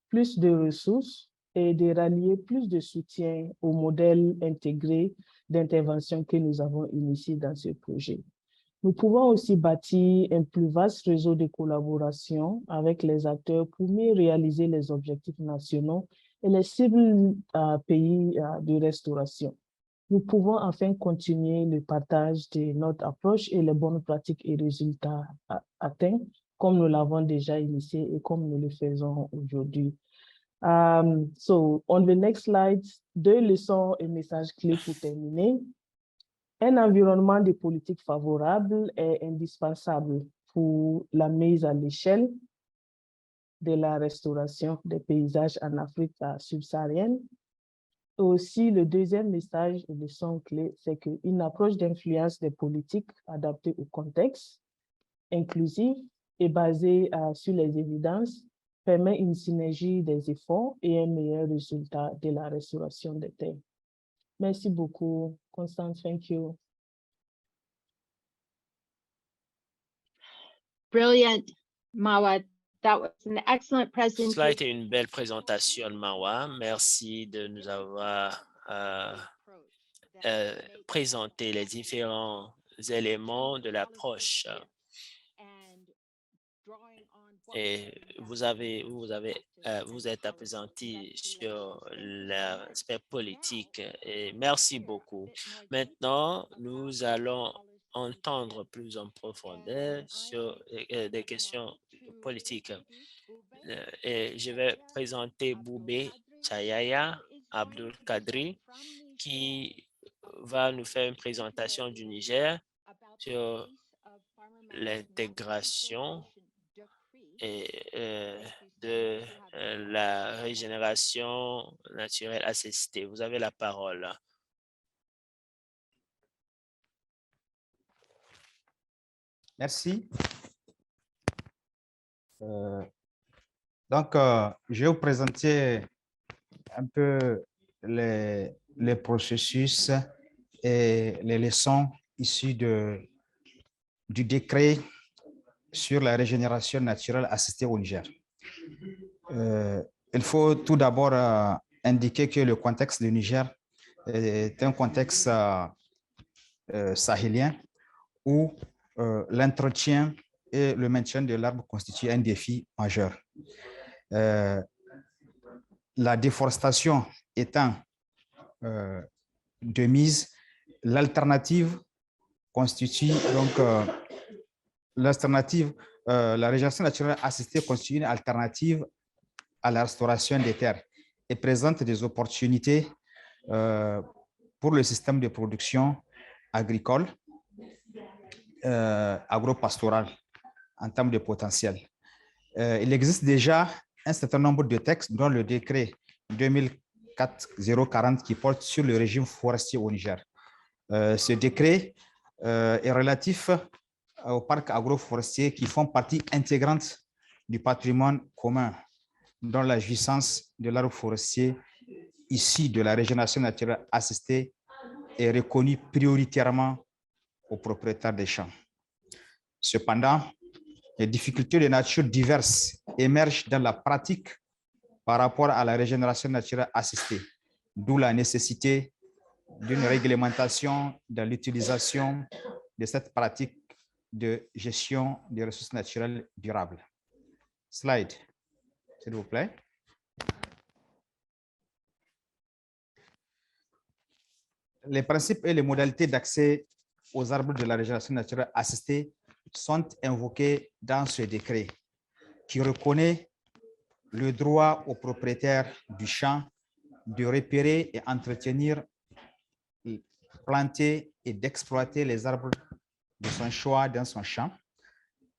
plus de ressources et de rallier plus de soutien au modèle intégré d'intervention que nous avons initié dans ce projet. Nous pouvons aussi bâtir un plus vaste réseau de collaboration avec les acteurs pour mieux réaliser les objectifs nationaux et les cibles pays de restauration. Nous pouvons enfin continuer le partage de notre approche et les bonnes pratiques et résultats atteints, comme nous l'avons déjà initié et comme nous le faisons aujourd'hui. So, on the next slide, 2 leçons et messages clés pour terminer. Un environnement de politique favorable est indispensable pour la mise à l'échelle de la restauration des paysages en Afrique subsaharienne. Et aussi, le deuxième message et leçon clé, c'est qu'une approche d'influence des politiques adaptée au contexte, inclusive et basée sur les évidences, permet une synergie des efforts et un meilleur résultat de la restauration des terres. Merci beaucoup, Constance. Thank you. Brilliant, Mawad. That was an excellent Cela a presentation. été une belle présentation, Mawa. Merci de nous avoir présenté les différents éléments de l'approche. Et vous êtes appesanti sur l'aspect politique. Et merci beaucoup. Maintenant, nous allons entendre plus en profondeur sur des questions politiques. Et je vais présenter Boubé Chayaya Abdul Kadri, qui va nous faire une présentation du Niger sur l'intégration et de la régénération naturelle assistée. Vous avez la parole. Merci. Donc, je vais vous présenter un peu les processus et les leçons issues du décret sur la régénération naturelle assistée au Niger. Il faut tout d'abord indiquer que le contexte du Niger est un contexte sahélien où l'entretien et le maintien de l'arbre constituent un défi majeur. La déforestation étant de mise, l'alternative constitue donc la régénération naturelle assistée constitue une alternative à la restauration des terres et présente des opportunités pour le système de production agricole, agro-pastoral en termes de potentiel. Il existe déjà un certain nombre de textes, dont le décret 2004-040 qui porte sur le régime forestier au Niger. Ce décret est relatif aux parcs agroforestiers qui font partie intégrante du patrimoine commun, dont la jouissance de l'arbre forestier issu de la régénération naturelle assistée est reconnue prioritairement aux propriétaires des champs. Cependant, les difficultés de nature diverses émergent dans la pratique par rapport à la régénération naturelle assistée, d'où la nécessité d'une réglementation dans l'utilisation de cette pratique de gestion des ressources naturelles durables. Slide, s'il vous plaît. Les principes et les modalités d'accès aux arbres de la régénération naturelle assistée sont invoqués dans ce décret qui reconnaît le droit aux propriétaires du champ de repérer et entretenir, planter et d'exploiter les arbres de son choix dans son champ,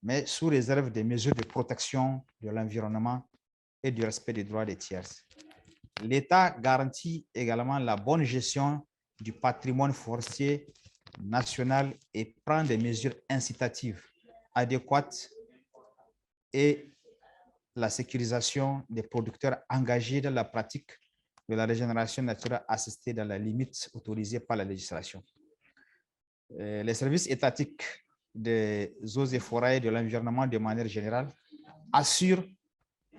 mais sous réserve des mesures de protection de l'environnement et du respect des droits des tiers. L'État garantit également la bonne gestion du patrimoine forestier national et prend des mesures incitatives adéquates et la sécurisation des producteurs engagés dans la pratique de la régénération naturelle assistée dans la limite autorisée par la législation. Les services étatiques des eaux et forêts et de l'environnement de manière générale assurent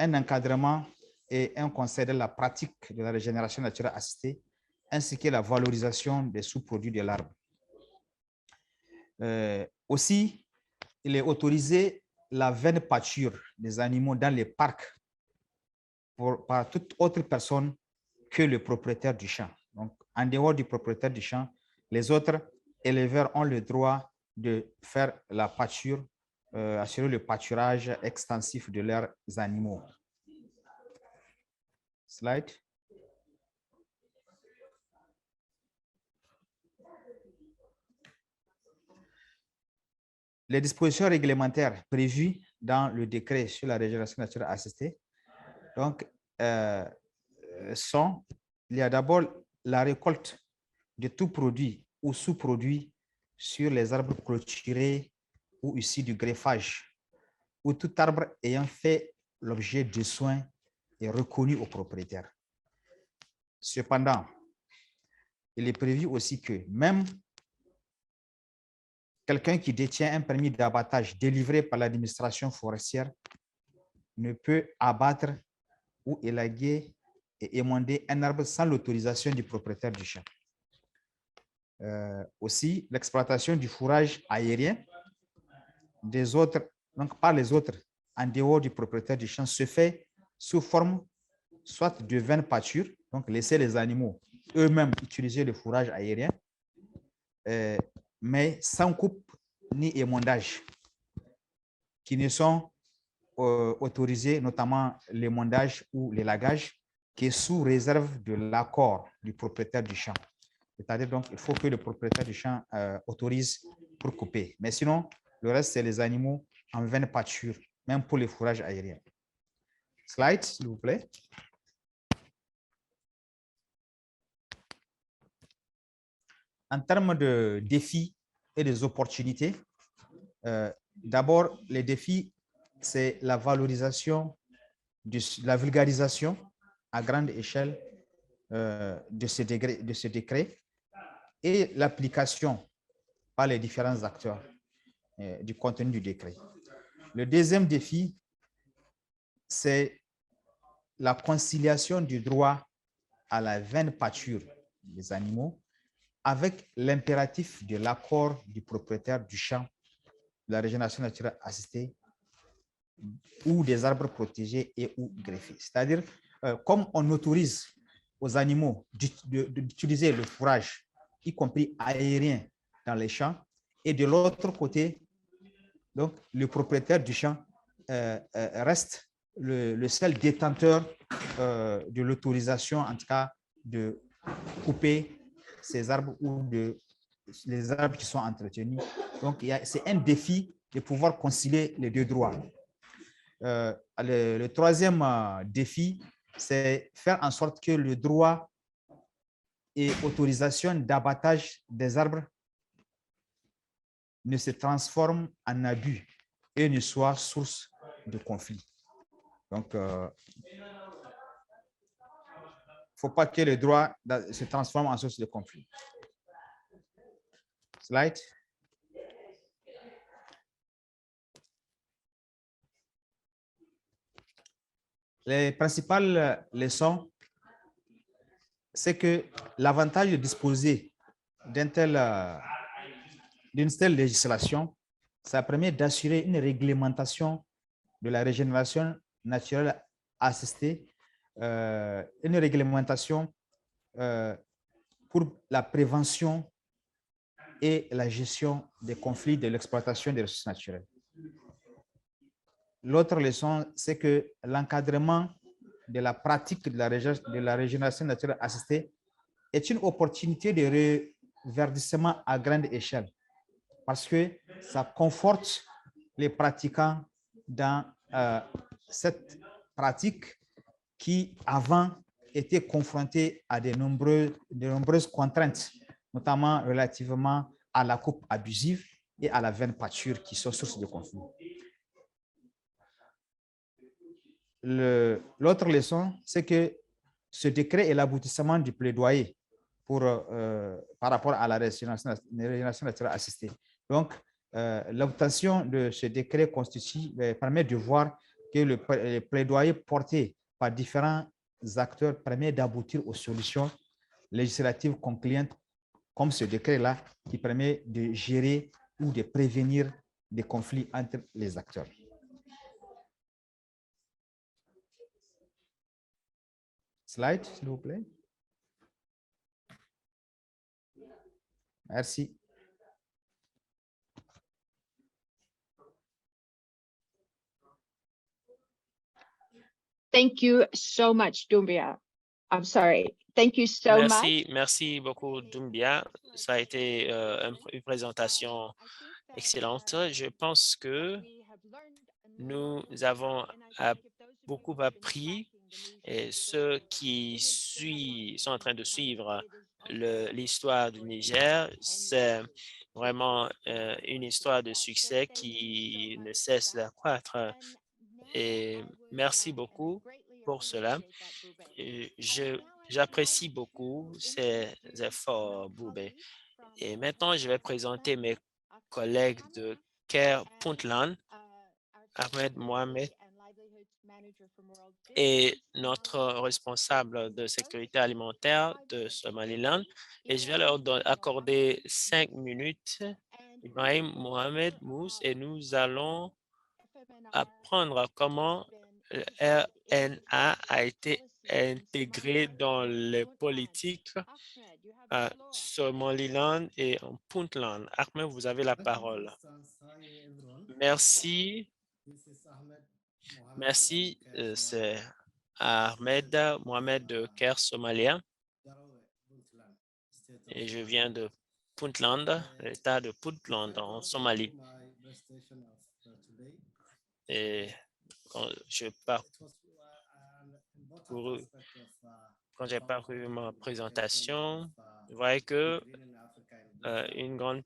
un encadrement et un conseil de la pratique de la régénération naturelle assistée, ainsi que la valorisation des sous-produits de l'arbre. Aussi, il est autorisé la vaine pâture des animaux dans les parcs par toute autre personne que le propriétaire du champ. Donc, en dehors du propriétaire du champ, les autres éleveurs ont le droit de faire la pâture, assurer le pâturage extensif de leurs animaux. Slide. Les dispositions réglementaires prévues dans le décret sur la régénération naturelle assistée, donc, il y a d'abord la récolte de tout produit ou sous-produit sur les arbres clôturés ou issus du greffage, ou tout arbre ayant fait l'objet de soins est reconnu au propriétaire. Cependant, il est prévu aussi que même quelqu'un qui détient un permis d'abattage délivré par l'administration forestière ne peut abattre ou élaguer et émonder un arbre sans l'autorisation du propriétaire du champ. Aussi, l'exploitation du fourrage aérien des autres, donc par les autres, en dehors du propriétaire du champ, se fait sous forme soit de vaines pâtures, donc laisser les animaux eux-mêmes utiliser le fourrage aérien, mais sans coupe ni émondage, qui ne sont autorisés, notamment l'émondage ou l'élagage, qui est sous réserve de l'accord du propriétaire du champ. C'est-à-dire, donc, il faut que le propriétaire du champ autorise pour couper. Mais sinon, le reste, c'est les animaux en vaine pâture, même pour les fourrages aériens. Slide, s'il vous plaît. En termes de défis et des opportunités, d'abord, les défis, c'est la valorisation, la vulgarisation à grande échelle de ce décret et l'application par les différents acteurs du contenu du décret. Le deuxième défi, c'est la conciliation du droit à la vaine pâture des animaux avec l'impératif de l'accord du propriétaire du champ de la régénération naturelle assistée ou des arbres protégés et ou greffés. C'est-à-dire, comme on autorise aux animaux d'utiliser le fourrage, y compris aérien, dans les champs, et de l'autre côté, donc, le propriétaire du champ reste le seul détenteur de l'autorisation, en tout cas, de couper ces arbres ou les arbres qui sont entretenus. Donc, c'est un défi de pouvoir concilier les deux droits. Le troisième défi, c'est faire en sorte que le droit et autorisation d'abattage des arbres ne se transforme en abus et ne soit source de conflit. Donc, il ne faut pas que le droit se transforme en source de conflit. Slide. Les principales leçons, c'est que l'avantage de disposer d'une telle législation, ça permet d'assurer une réglementation de la régénération naturelle assistée, une réglementation pour la prévention et la gestion des conflits de l'exploitation des ressources naturelles. L'autre leçon, c'est que l'encadrement de la pratique de la régénération naturelle assistée est une opportunité de reverdissement à grande échelle parce que ça conforte les pratiquants dans cette pratique qui, avant, était confrontée à de nombreuses contraintes, notamment relativement à la coupe abusive et à la vaine pâture qui sont source de conflit. L'autre leçon, c'est que ce décret est l'aboutissement du plaidoyer par rapport à la régénération naturelle assistée. Donc, l'obtention de ce décret permet de voir que le plaidoyer porté par différents acteurs permet d'aboutir aux solutions législatives concluantes, comme ce décret-là, qui permet de gérer ou de prévenir des conflits entre les acteurs. Slide, s'il vous plaît. Merci. Thank you so much, Doumbia. I'm sorry. Thank you so much. Merci beaucoup, Doumbia. Ça a été une présentation excellente. Je pense que nous avons beaucoup appris et ceux qui sont en train de suivre l'histoire du Niger, c'est vraiment une histoire de succès qui ne cesse d'accroître. Et merci beaucoup pour cela. J'apprécie beaucoup ces efforts, Boubé. Et maintenant, je vais présenter mes collègues de Care Puntland, Ahmed Mohamed, et notre responsable de sécurité alimentaire de Somaliland. Et je vais leur accorder 5 minutes, Ibrahim Mohamed Mous, et nous allons apprendre comment le RNA a été intégré dans les politiques à Somaliland et en Puntland. Ahmed, vous avez la parole. Merci. Merci, c'est Ahmed Mohamed de Caire Somalia et je viens de Puntland, l'état de Puntland en Somalie. Et quand j'ai paru ma présentation, vous voyez que une grande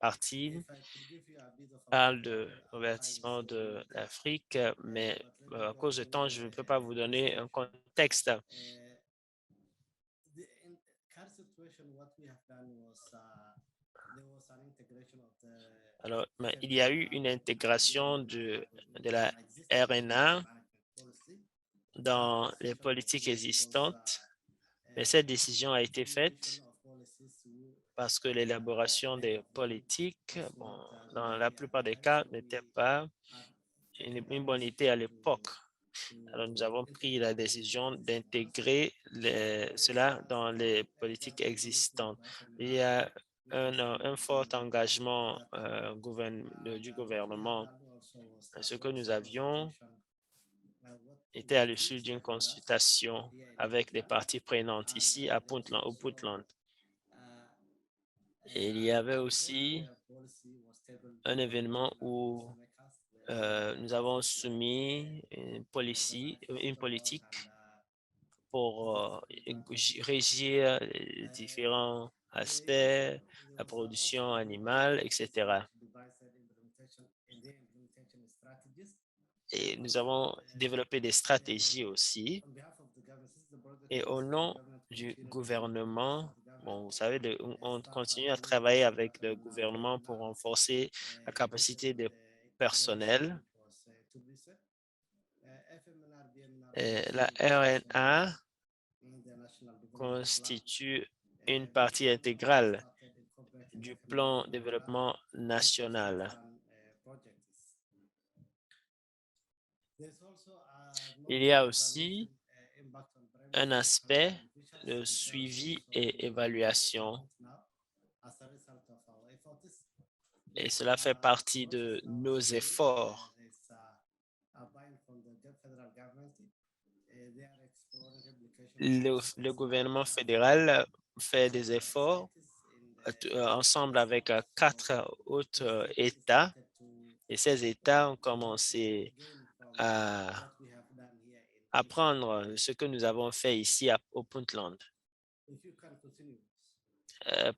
partie parle de l'avertissement de l'Afrique, mais à cause de temps, je ne peux pas vous donner un contexte. Alors, il y a eu une intégration de la RNA dans les politiques existantes, mais cette décision a été faite parce que l'élaboration des politiques, dans la plupart des cas, n'était pas une bonne idée à l'époque. Alors, nous avons pris la décision d'intégrer cela dans les politiques existantes. Il y a un fort engagement du gouvernement. Ce que nous avions était à l'issue d'une consultation avec des parties prenantes ici à Puntland, au Puntland. Et il y avait aussi un événement où nous avons soumis une politique pour régir les différents aspects, la production animale, etc. Et nous avons développé des stratégies aussi. Et au nom du gouvernement, vous savez, on continue à travailler avec le gouvernement pour renforcer la capacité des personnels. Et la RNA constitue une partie intégrale du plan de développement national. Il y a aussi un aspect de suivi et évaluation. Et cela fait partie de nos efforts. Le gouvernement fédéral fait des efforts ensemble avec 4 autres États. Et ces États ont commencé à apprendre ce que nous avons fait ici au Puntland.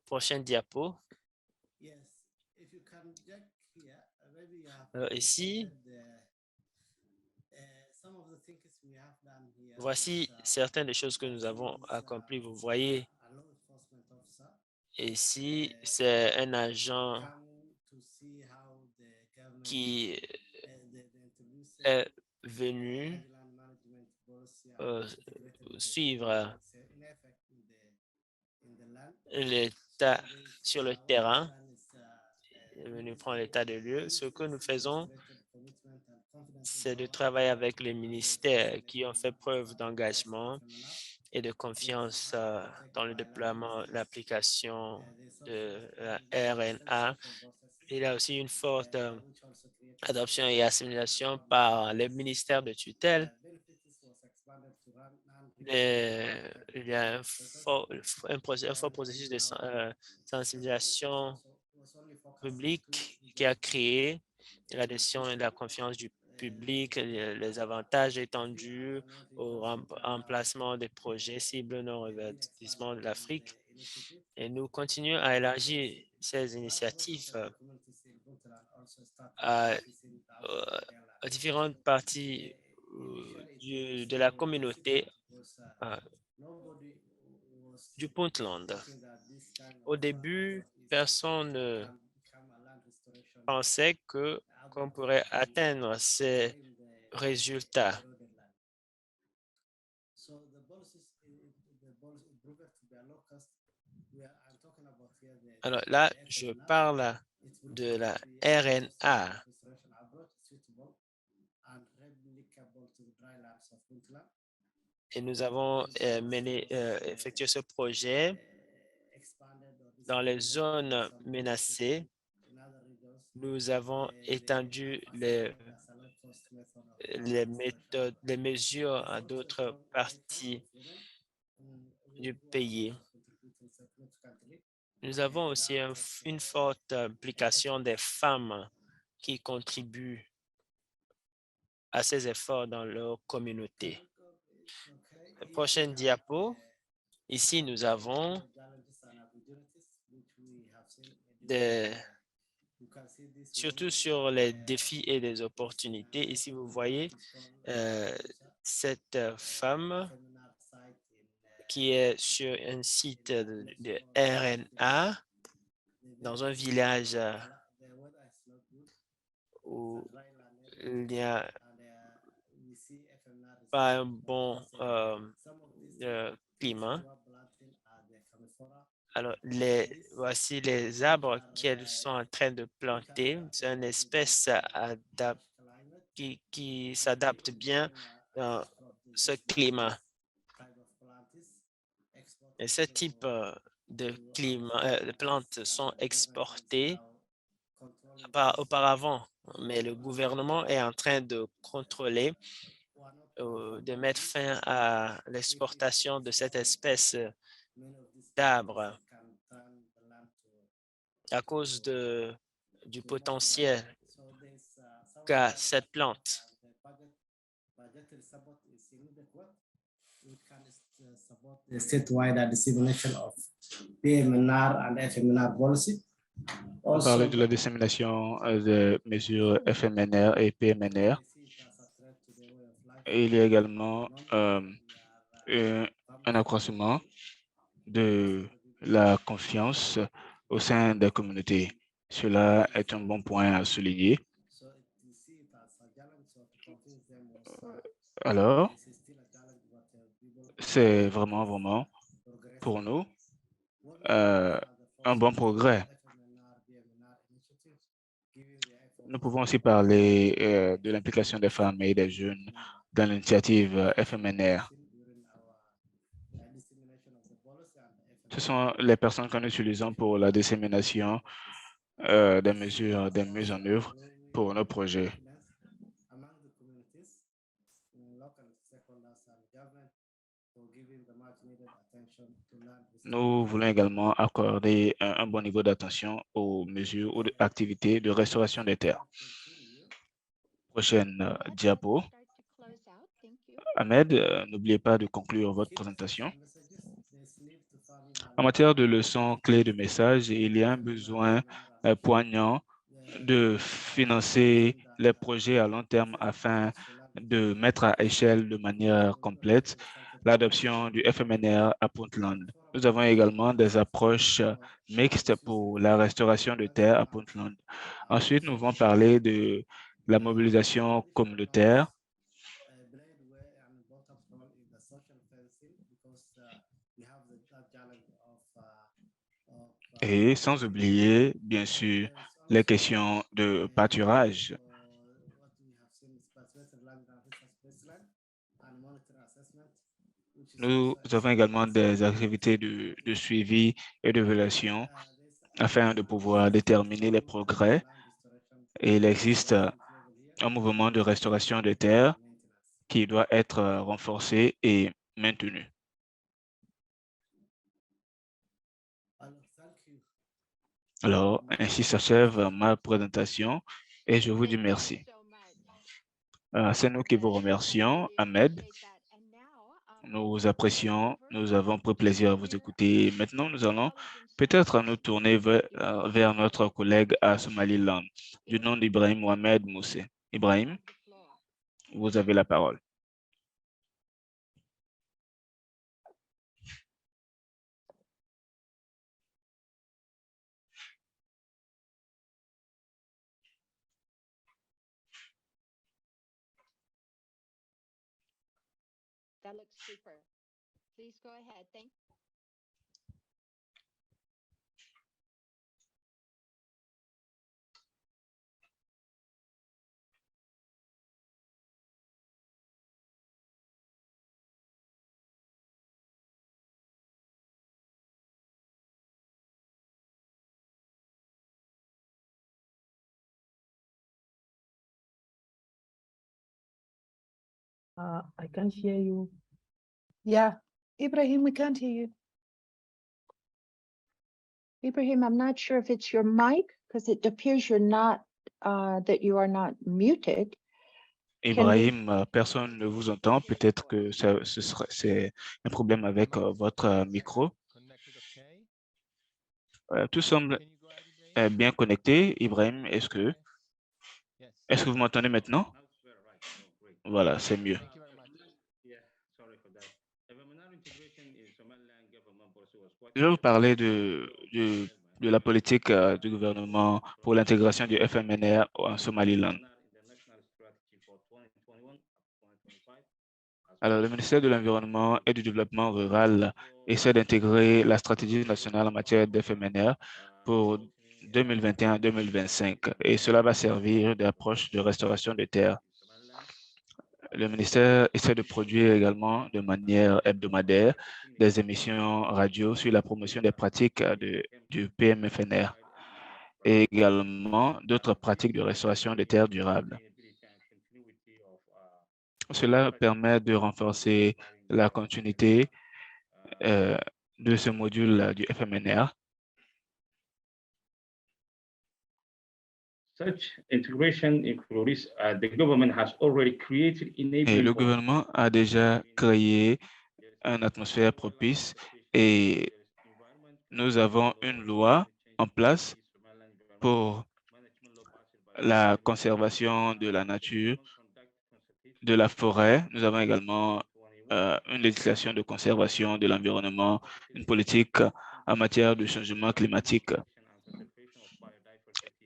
Prochaine diapo. Ici, voici certaines des choses que nous avons accomplies. Vous voyez, ici, c'est un agent qui est venu suivre l'état sur le terrain, est venu prendre l'état de lieu. Ce que nous faisons, c'est de travailler avec les ministères qui ont fait preuve d'engagement et de confiance dans le déploiement, l'application de la RNA. Il y a aussi une forte adoption et assimilation par les ministères de tutelle. Il y a un fort processus de sensibilisation publique qui a créé l'adhésion et la confiance du public, les avantages étendus au remplacement des projets cibles non-reverdissement de l'Afrique. Et nous continuons à élargir ces initiatives à différentes parties de la communauté du Puntland. Au début, personne ne pensait qu'on pourrait atteindre ces résultats. Alors là, je parle de la RNA. Et nous avons effectué ce projet dans les zones menacées. Nous avons étendu les mesures à d'autres parties du pays. Nous avons aussi une forte implication des femmes qui contribuent à ces efforts dans leur communauté. La prochaine diapo. Ici, nous avons surtout sur les défis et les opportunités. Ici, vous voyez cette femme qui est sur un site de RNA dans un village où il n'y a pas un bon climat. Alors, voici les arbres qu'elles sont en train de planter. C'est une espèce qui s'adapte bien dans ce climat. Et ce type de plantes sont exportées auparavant, mais le gouvernement est en train de contrôler, de mettre fin à l'exportation de cette espèce d'arbres à cause du potentiel qu'a cette plante. Statewide dissemination of PMNR and FMNR policy. On parle de la dissémination des mesures FMNR et PMNR. Et il y a également un accroissement de la confiance au sein des communautés. Cela est un bon point à souligner. Alors, c'est vraiment pour nous un bon progrès. Nous pouvons aussi parler de l'implication des femmes et des jeunes dans l'initiative FMNR. Ce sont les personnes que nous utilisons pour la dissémination des mesures de mise en œuvre pour nos projets. Nous voulons également accorder un bon niveau d'attention aux mesures ou activités de restauration des terres. Prochaine diapo. Ahmed, n'oubliez pas de conclure votre présentation. En matière de leçons clés de message, il y a un besoin poignant de financer les projets à long terme afin de mettre à échelle de manière complète l'adoption du FMNR à Puntland. Nous avons également des approches mixtes pour la restauration de terres à Puntland. Ensuite, nous allons parler de la mobilisation communautaire et sans oublier, bien sûr, les questions de pâturage. Nous avons également des activités de suivi et d'évaluation afin de pouvoir déterminer les progrès. Et il existe un mouvement de restauration des terres qui doit être renforcé et maintenu. Alors, ainsi s'achève ma présentation et je vous dis merci. C'est nous qui vous remercions, Ahmed. Nous apprécions, nous avons pris plaisir à vous écouter. Maintenant, nous allons peut-être nous tourner vers notre collègue à Somaliland, du nom d'Ibrahim Mohamed Moussé. Ibrahim. vous avez la parole. That looks super. Please go ahead. Thank I can't hear you. Yeah, Ibrahim, we can't hear you. Ibrahim, I'm not sure if it's your mic because it appears you're not, that you are not muted. Ibrahim, personne ne vous entend. Peut-être que c'est un problème avec votre micro. Tout semble bien connecté. Ibrahim, est-ce que vous m'entendez maintenant? Voilà, c'est mieux. Je vais vous parler de la politique du gouvernement pour l'intégration du FMNR en Somaliland. Alors, le ministère de l'Environnement et du Développement rural essaie d'intégrer la stratégie nationale en matière d'FMNR pour 2021-2025 et cela va servir d'approche de restauration des terres. Le ministère essaie de produire également de manière hebdomadaire des émissions radio sur la promotion des pratiques du PMFNR et également d'autres pratiques de restauration des terres durables. Cela permet de renforcer la continuité de ce module du FMNR. Et le gouvernement a déjà créé une atmosphère propice et nous avons une loi en place pour la conservation de la nature, de la forêt. Nous avons également une législation de conservation de l'environnement, une politique en matière de changement climatique.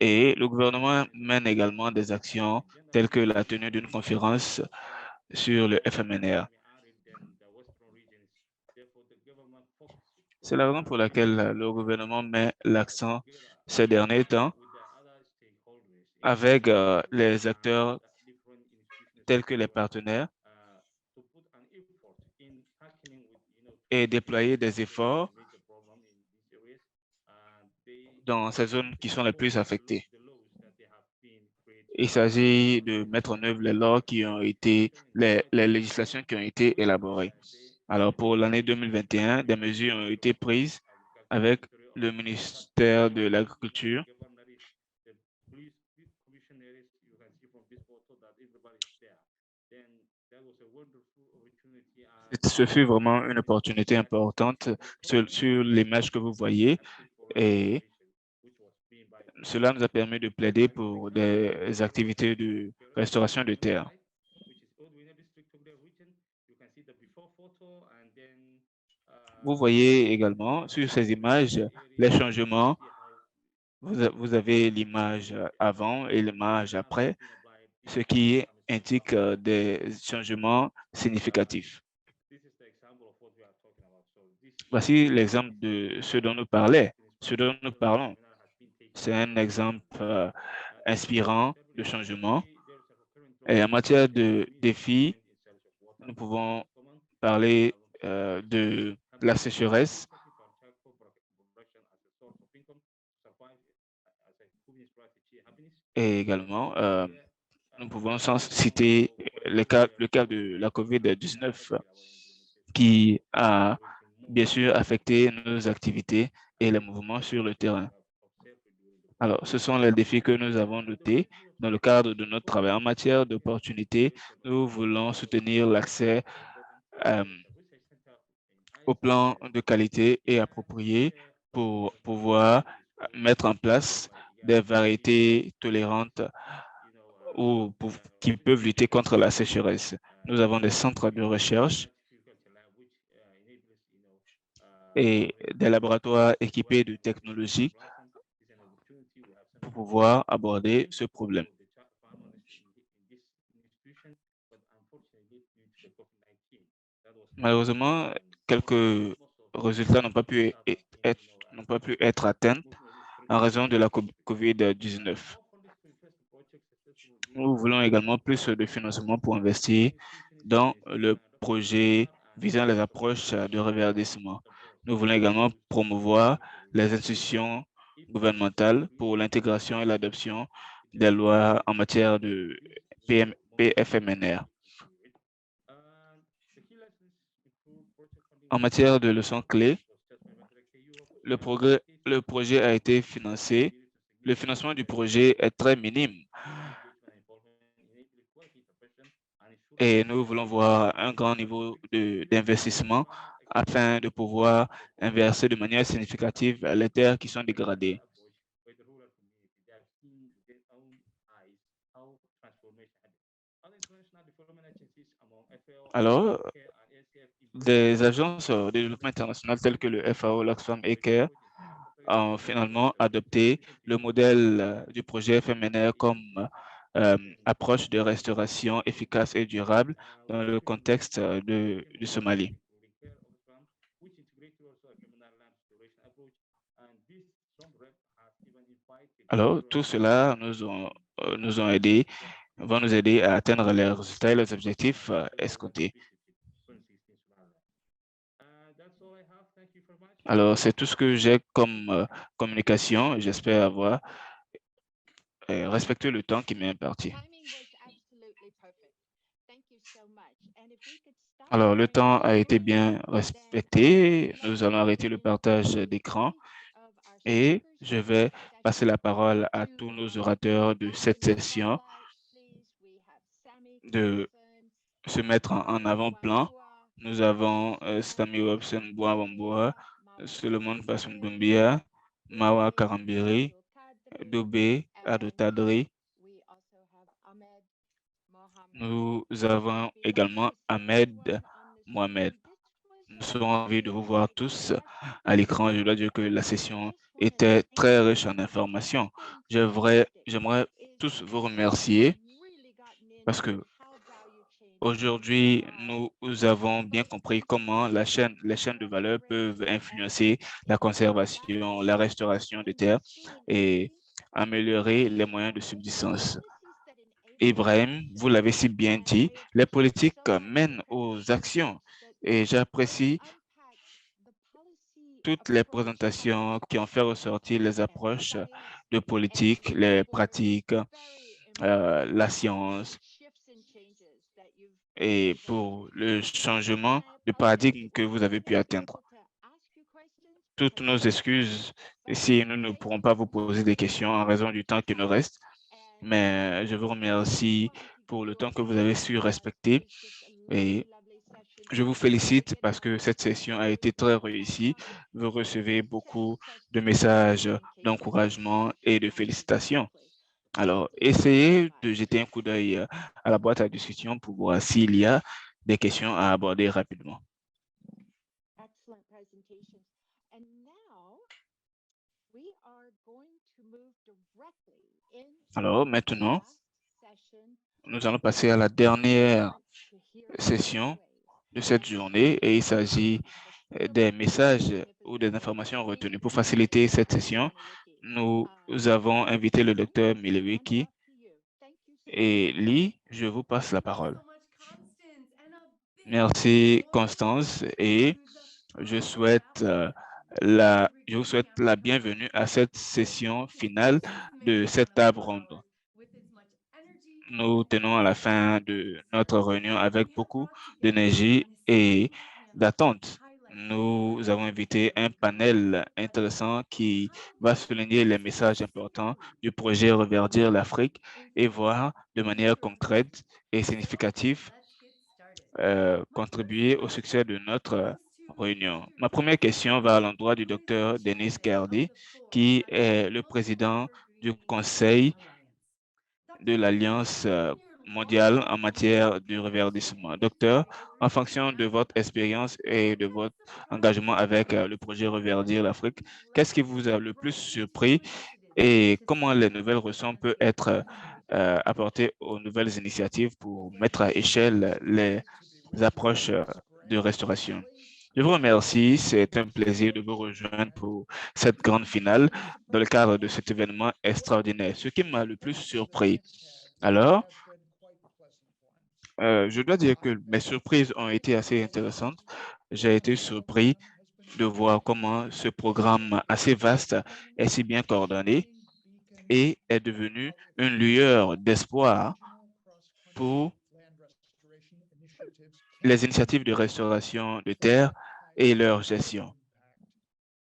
Et le gouvernement mène également des actions telles que la tenue d'une conférence sur le FMNR. C'est la raison pour laquelle le gouvernement met l'accent ces derniers temps avec les acteurs tels que les partenaires et déployer des efforts dans ces zones qui sont les plus affectées. Il s'agit de mettre en œuvre les lois qui ont été, les législations qui ont été élaborées. Alors, pour l'année 2021, des mesures ont été prises avec le ministère de l'Agriculture. Ce fut vraiment une opportunité importante sur l'image que vous voyez et cela nous a permis de plaider pour des activités de restauration de terre. Vous voyez également sur ces images les changements. Vous avez l'image avant et l'image après, ce qui indique des changements significatifs. Voici l'exemple de ce dont nous parlons. C'est un exemple inspirant de changement. Et en matière de défis, nous pouvons parler de la sécheresse. Et également, nous pouvons citer le cas de la COVID-19 qui a bien sûr affecté nos activités et les mouvements sur le terrain. Alors, ce sont les défis que nous avons notés dans le cadre de notre travail. En matière d'opportunités, nous voulons soutenir l'accès au plan de qualité et approprié pour pouvoir mettre en place des variétés tolérantes ou qui peuvent lutter contre la sécheresse. Nous avons des centres de recherche et des laboratoires équipés de technologies pour pouvoir aborder ce problème. Malheureusement, quelques résultats n'ont pas pu être atteints en raison de la COVID-19. Nous voulons également plus de financement pour investir dans le projet visant les approches de reverdissement. Nous voulons également promouvoir les institutions gouvernementales pour l'intégration et l'adoption des lois en matière de PFMNR. En matière de leçons clés, le projet a été financé. Le financement du projet est très minime. Et nous voulons voir un grand niveau d'investissement afin de pouvoir inverser de manière significative les terres qui sont dégradées. Alors, des agences de développement international telles que le FAO, l'Oxfam et CARE ont finalement adopté le modèle du projet FMNR comme approche de restauration efficace et durable dans le contexte du Somalie. Alors, tout cela nous ont aidés, va nous aider à atteindre les résultats et les objectifs escomptés. Alors, c'est tout ce que j'ai comme communication. J'espère avoir respecté le temps qui m'est imparti. Alors, le temps a été bien respecté. Nous allons arrêter le partage d'écran et je vais passer la parole à tous nos orateurs de cette session de se mettre en avant-plan. Nous avons Sami Wobson Bouawamboua, Solomon Fasumdumbia, Mawa Karambiri, Dobé Adotadri. Nous avons également Ahmed Mohamed. Nous sommes ravis de vous voir tous à l'écran. Je dois dire que la session était très riche en informations. J'aimerais tous vous remercier parce que aujourd'hui, nous avons bien compris comment les chaînes de valeur peuvent influencer la conservation, la restauration des terres et améliorer les moyens de subsistance. Ibrahim, vous l'avez si bien dit, les politiques mènent aux actions et j'apprécie toutes les présentations qui ont fait ressortir les approches de politique, les pratiques, la science et pour le changement de paradigme que vous avez pu atteindre. Toutes nos excuses si nous ne pourrons pas vous poser des questions en raison du temps qui nous reste, mais je vous remercie pour le temps que vous avez su respecter et je vous félicite parce que cette session a été très réussie. Vous recevez beaucoup de messages d'encouragement et de félicitations. Alors, essayez de jeter un coup d'œil à la boîte à discussion pour voir s'il y a des questions à aborder rapidement. Alors, maintenant, nous allons passer à la dernière session de cette journée et il s'agit des messages ou des informations retenues. Pour faciliter cette session, nous avons invité le docteur Milewiki et Lee, je vous passe la parole. Merci Constance et je vous souhaite la bienvenue à cette session finale de cette table ronde. Nous tenons à la fin de notre réunion avec beaucoup d'énergie et d'attente. Nous avons invité un panel intéressant qui va souligner les messages importants du projet Reverdir l'Afrique et voir de manière concrète et significative contribuer au succès de notre réunion. Ma première question va à l'endroit du docteur Denis Gardi, qui est le président du Conseil de l'Alliance mondiale en matière de reverdissement. Docteur, en fonction de votre expérience et de votre engagement avec le projet Reverdir l'Afrique, qu'est-ce qui vous a le plus surpris et comment les nouvelles ressources peuvent être apportées aux nouvelles initiatives pour mettre à échelle les approches de restauration? Je vous remercie. C'est un plaisir de vous rejoindre pour cette grande finale dans le cadre de cet événement extraordinaire. Ce qui m'a le plus surpris, alors, je dois dire que mes surprises ont été assez intéressantes. J'ai été surpris de voir comment ce programme assez vaste est si bien coordonné et est devenu une lueur d'espoir pour les initiatives de restauration de terres et leur gestion,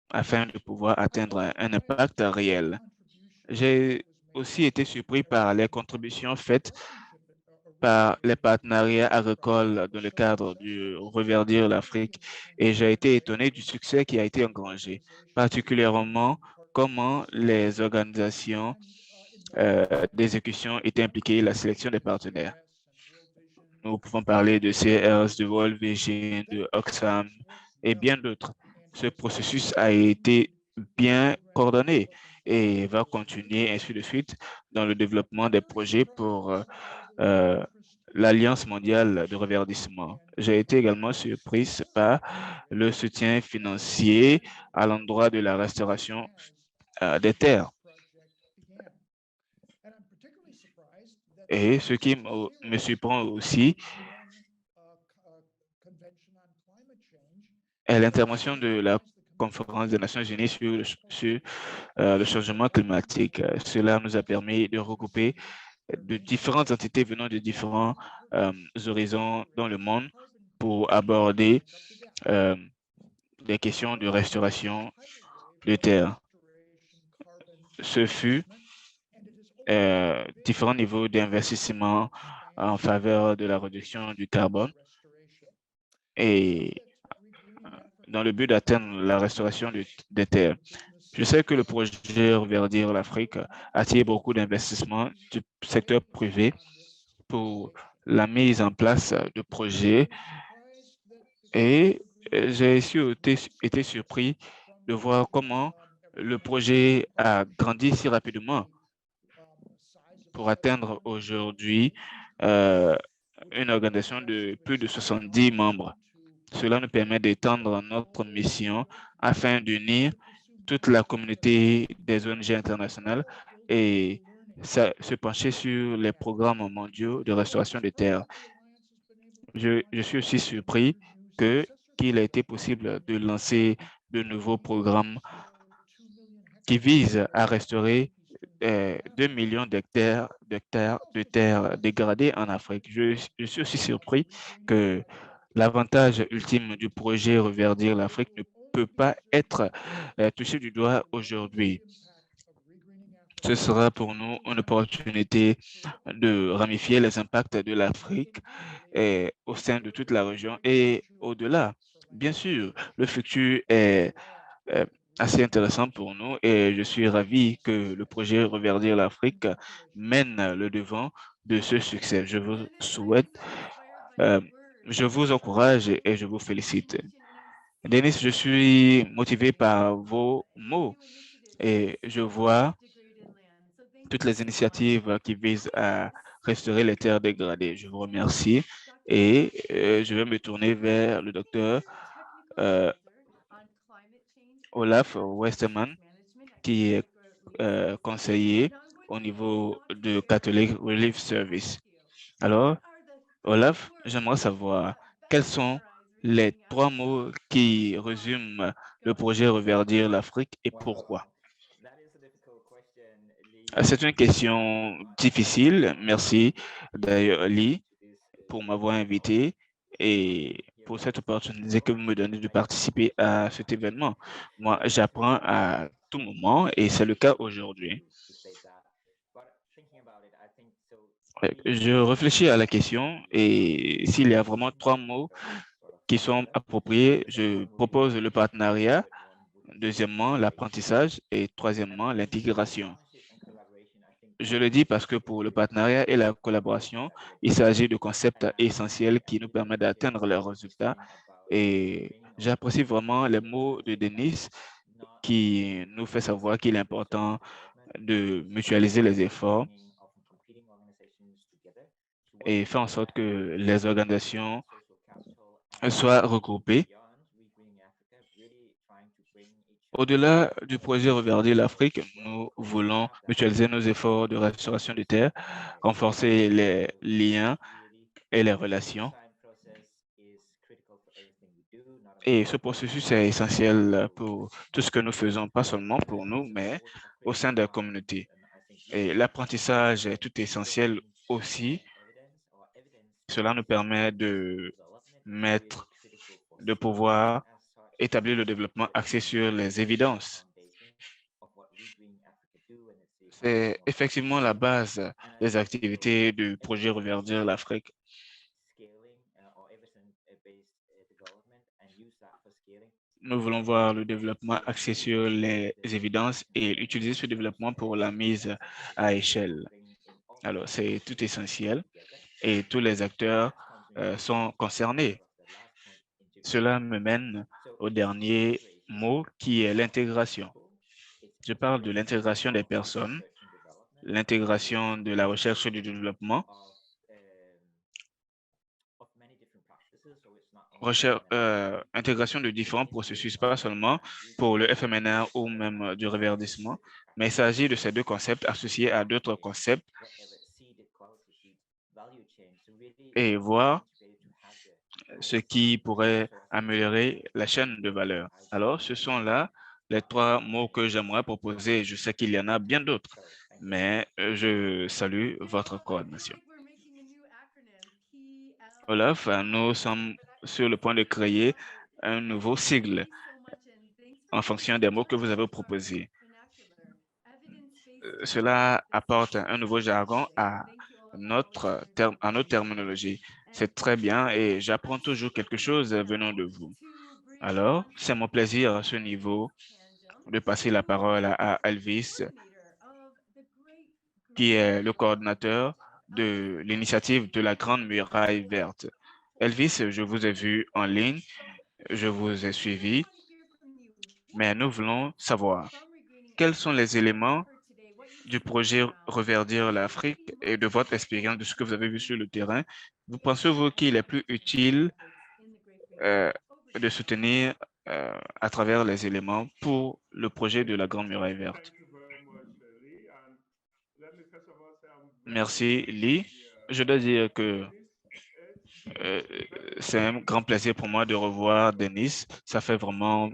afin de pouvoir atteindre un impact réel. J'ai aussi été surpris par les contributions faites par les partenariats agricoles dans le cadre du Reverdir l'Afrique et j'ai été étonné du succès qui a été engrangé, particulièrement comment les organisations d'exécution étaient impliquées, la sélection des partenaires. Nous pouvons parler de CRS, de World Vision, de Oxfam et bien d'autres. Ce processus a été bien coordonné et va continuer ainsi de suite dans le développement des projets pour l'Alliance mondiale de reverdissement. J'ai été également surprise par le soutien financier à l'endroit de la restauration des terres. Et ce qui me surprend aussi est l'intervention de la conférence des Nations Unies sur le changement climatique. Cela nous a permis de regrouper de différentes entités venant de différents horizons dans le monde pour aborder des questions de restauration de terre. Ce fut différents niveaux d'investissement en faveur de la réduction du carbone et dans le but d'atteindre la restauration des terres. Je sais que le projet Reverdir l'Afrique attire beaucoup d'investissements du secteur privé pour la mise en place de projets et j'ai aussi été surpris de voir comment le projet a grandi si rapidement pour atteindre aujourd'hui une organisation de plus de 70 membres. Cela nous permet d'étendre notre mission afin d'unir toute la communauté des ONG internationales et se pencher sur les programmes mondiaux de restauration des terres. Je suis aussi surpris qu'il a été possible de lancer de nouveaux programmes qui visent à restaurer 2 millions d'hectares de terres dégradées en Afrique. Je suis aussi surpris que l'avantage ultime du projet Reverdir l'Afrique ne peut pas être touché du doigt aujourd'hui. Ce sera pour nous une opportunité de ramifier les impacts de l'Afrique au sein de toute la région et au-delà. Bien sûr, le futur est assez intéressant pour nous et je suis ravi que le projet Reverdir l'Afrique mène le devant de ce succès. Je vous souhaite, je vous encourage et je vous félicite. Denis, je suis motivé par vos mots et je vois toutes les initiatives qui visent à restaurer les terres dégradées. Je vous remercie et je vais me tourner vers le docteur Olaf Westerman, qui est conseiller au niveau de Catholic Relief Service. Alors, Olaf, j'aimerais savoir quels sont les 3 mots qui résument le projet Reverdir l'Afrique et pourquoi? C'est une question difficile. Merci d'ailleurs, Lee, pour m'avoir invité et pour cette opportunité que vous me donnez de participer à cet événement. Moi, j'apprends à tout moment et c'est le cas aujourd'hui. Je réfléchis à la question et s'il y a vraiment 3 mots qui sont appropriés, je propose le partenariat, deuxièmement, l'apprentissage et troisièmement, l'intégration. Je le dis parce que pour le partenariat et la collaboration, il s'agit de concepts essentiels qui nous permettent d'atteindre leurs résultats. Et j'apprécie vraiment les mots de Denis qui nous fait savoir qu'il est important de mutualiser les efforts et faire en sorte que les organisations soient regroupées. Au-delà du projet Reverdir l'Afrique, nous voulons mutualiser nos efforts de restauration des terres, renforcer les liens et les relations. Et ce processus est essentiel pour tout ce que nous faisons, pas seulement pour nous, mais au sein de la communauté. Et l'apprentissage est tout essentiel aussi. Cela nous permet de pouvoir établir le développement axé sur les évidences. C'est effectivement la base des activités du projet Reverdir l'Afrique. Nous voulons voir le développement axé sur les évidences et utiliser ce développement pour la mise à échelle. Alors, c'est tout essentiel et tous les acteurs sont concernés. Cela me mène au dernier mot qui est l'intégration. Je parle de l'intégration des personnes, l'intégration de la recherche et du développement, intégration de différents processus, pas seulement pour le FMNR ou même du reverdissement, mais il s'agit de ces deux concepts associés à d'autres concepts et voir ce qui pourrait améliorer la chaîne de valeur. Alors, ce sont là les trois mots que j'aimerais proposer. Je sais qu'il y en a bien d'autres, mais je salue votre coordination. Olaf, nous sommes sur le point de créer un nouveau sigle en fonction des mots que vous avez proposés. Cela apporte un nouveau jargon à notre terminologie. C'est très bien et j'apprends toujours quelque chose venant de vous. Alors, c'est mon plaisir à ce niveau de passer la parole à Elvis, qui est le coordinateur de l'initiative de la Grande Muraille Verte. Elvis, je vous ai vu en ligne, je vous ai suivi, mais nous voulons savoir quels sont les éléments du projet Reverdir l'Afrique et de votre expérience, de ce que vous avez vu sur le terrain. Vous pensez-vous qu'il est plus utile de soutenir à travers les éléments pour le projet de la Grande Muraille Verte? Merci, Lee. Je dois dire que c'est un grand plaisir pour moi de revoir Denis. Ça fait vraiment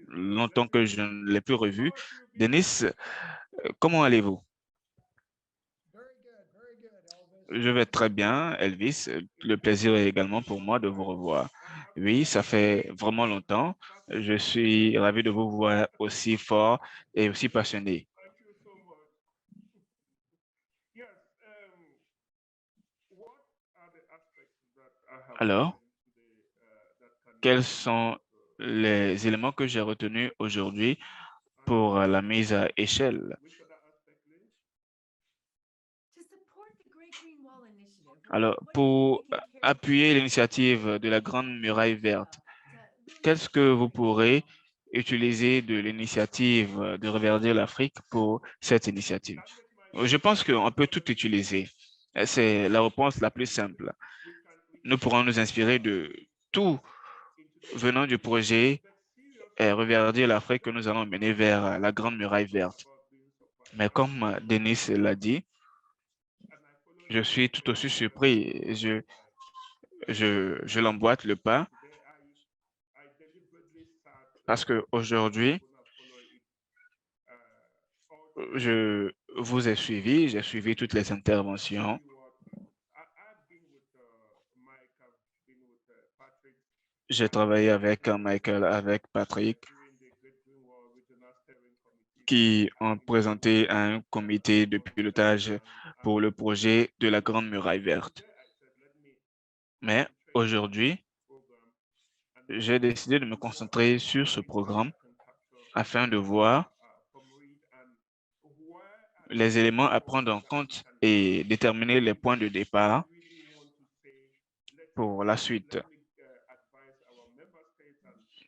longtemps que je ne l'ai plus revu. Denis, comment allez-vous? Je vais très bien, Elvis. Le plaisir est également pour moi de vous revoir. Oui, ça fait vraiment longtemps. Je suis ravi de vous voir aussi fort et aussi passionné. Alors, quels sont les éléments que j'ai retenus aujourd'hui pour la mise à échelle? Alors, pour appuyer l'initiative de la Grande Muraille Verte, qu'est-ce que vous pourrez utiliser de l'initiative de Reverdir l'Afrique pour cette initiative? Je pense qu'on peut tout utiliser. C'est la réponse la plus simple. Nous pourrons nous inspirer de tout venant du projet Reverdir l'Afrique que nous allons mener vers la Grande Muraille Verte. Mais comme Denis l'a dit, je suis tout aussi surpris. Je l'emboîte le pas parce qu'aujourd'hui, je vous ai suivi, j'ai suivi toutes les interventions. J'ai travaillé avec Michael, avec Patrick, qui ont présenté un comité de pilotage pour le projet de la Grande Muraille Verte. Mais aujourd'hui, j'ai décidé de me concentrer sur ce programme afin de voir les éléments à prendre en compte et déterminer les points de départ pour la suite.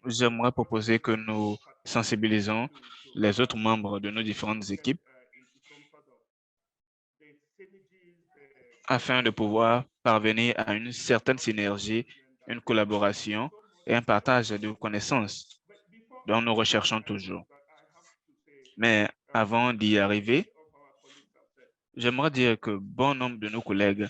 J'aimerais proposer que nous sensibilisons les autres membres de nos différentes équipes afin de pouvoir parvenir à une certaine synergie, une collaboration et un partage de connaissances dont nous recherchons toujours. Mais avant d'y arriver, j'aimerais dire que bon nombre de nos collègues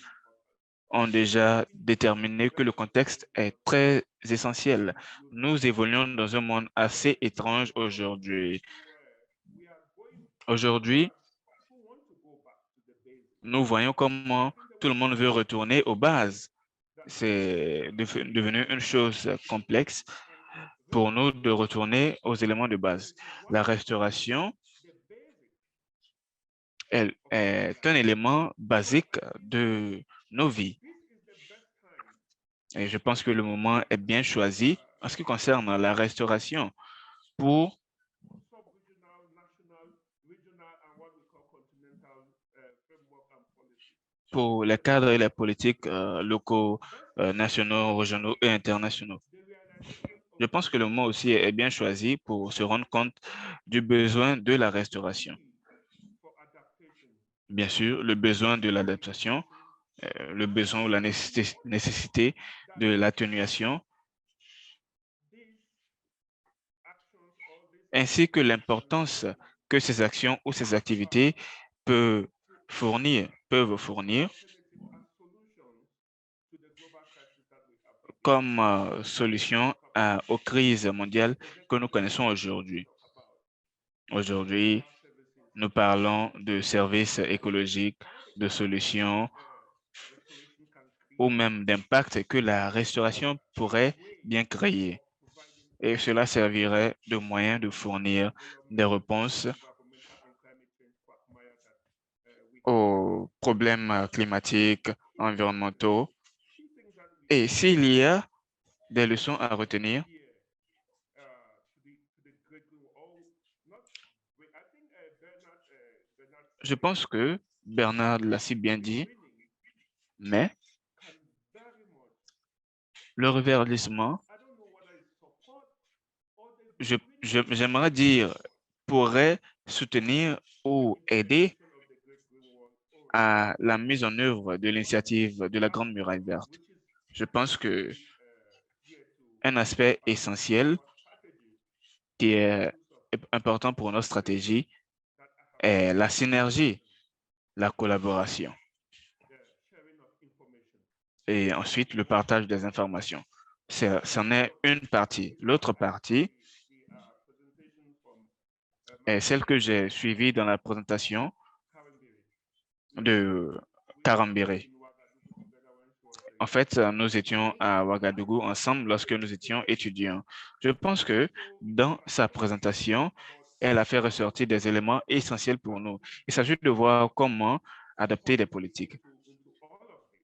ont déjà déterminé que le contexte est très essentiel. Nous évoluons dans un monde assez étrange aujourd'hui. Aujourd'hui, nous voyons comment tout le monde veut retourner aux bases. C'est devenu une chose complexe pour nous de retourner aux éléments de base. La restauration est un élément basique de nos vies. Et je pense que le moment est bien choisi en ce qui concerne la restauration pour les cadres et les politiques locaux, nationaux, régionaux et internationaux. Je pense que le moment aussi est bien choisi pour se rendre compte du besoin de la restauration. Bien sûr, le besoin de l'adaptation, le besoin ou la nécessité de l'atténuation, ainsi que l'importance que ces actions ou ces activités peuvent fournir comme solution aux crises mondiales que nous connaissons aujourd'hui. Aujourd'hui, nous parlons de services écologiques, de solutions ou même d'impact que la restauration pourrait bien créer. Et cela servirait de moyen de fournir des réponses aux problèmes climatiques, environnementaux. Et s'il y a des leçons à retenir, je pense que Bernard l'a si bien dit, mais le reverdissement, j'aimerais dire, pourrait soutenir ou aider à la mise en œuvre de l'initiative de la Grande Muraille Verte. Je pense que un aspect essentiel qui est important pour notre stratégie est la synergie, la collaboration et ensuite le partage des informations. C'en est une partie. L'autre partie est celle que j'ai suivie dans la présentation de Karambiré. En fait, nous étions à Ouagadougou ensemble lorsque nous étions étudiants. Je pense que dans sa présentation, elle a fait ressortir des éléments essentiels pour nous. Il s'agit de voir comment adapter les politiques.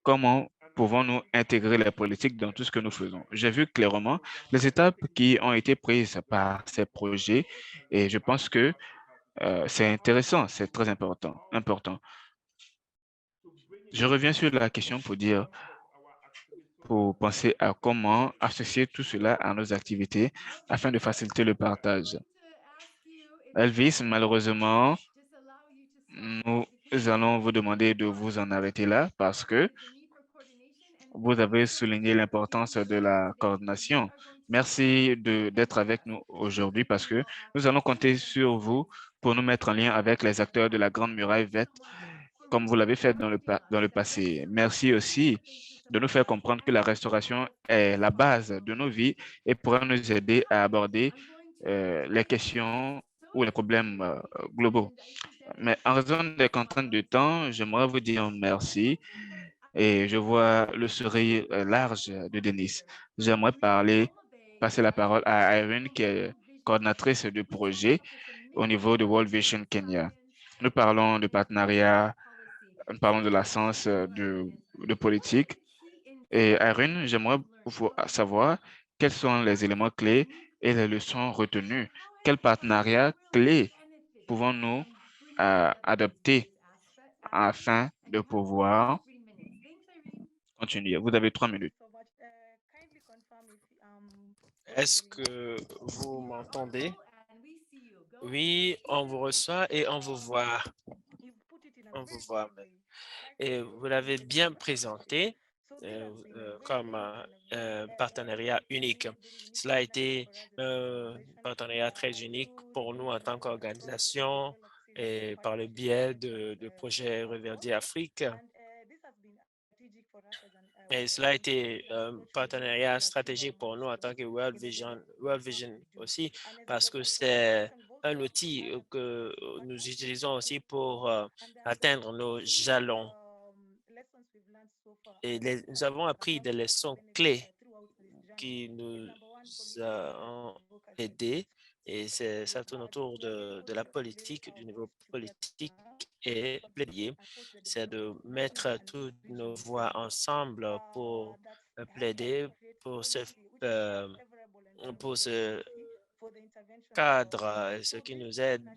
Comment pouvons-nous intégrer les politiques dans tout ce que nous faisons? J'ai vu clairement les étapes qui ont été prises par ces projets et je pense que c'est intéressant, c'est très important. Je reviens sur la question pour penser à comment associer tout cela à nos activités afin de faciliter le partage. Elvis, malheureusement, nous allons vous demander de vous en arrêter là parce que vous avez souligné l'importance de la coordination. Merci d'être avec nous aujourd'hui parce que nous allons compter sur vous pour nous mettre en lien avec les acteurs de la Grande Muraille Verte comme vous l'avez fait dans le passé. Merci aussi de nous faire comprendre que la restauration est la base de nos vies et pourra nous aider à aborder les questions ou les problèmes globaux. Mais en raison des contraintes de temps, j'aimerais vous dire merci et je vois le sourire large de Denis. J'aimerais passer la parole à Irene, qui est coordinatrice du projet au niveau de World Vision Kenya. Nous parlons de partenariat, nous parlons de la science de politique. Et Irene, j'aimerais savoir quels sont les éléments clés et les leçons retenues. Quel partenariat clé pouvons-nous adopter afin de pouvoir continuer. Vous avez 3 minutes. Est-ce que vous m'entendez? Oui, on vous reçoit et on vous voit. On vous voit. Et vous l'avez bien présenté comme un partenariat unique. Cela a été un partenariat très unique pour nous en tant qu'organisation et par le biais de projets Reverdir Afrique. Et cela a été un partenariat stratégique pour nous en tant que World Vision aussi, parce que c'est un outil que nous utilisons aussi pour atteindre nos jalons. Et nous avons appris des leçons clés qui nous ont aidés. Et ça tourne autour de la politique, du niveau politique et plaider. C'est de mettre toutes nos voix ensemble pour plaider euh, pour ce cadre, ce qui nous aide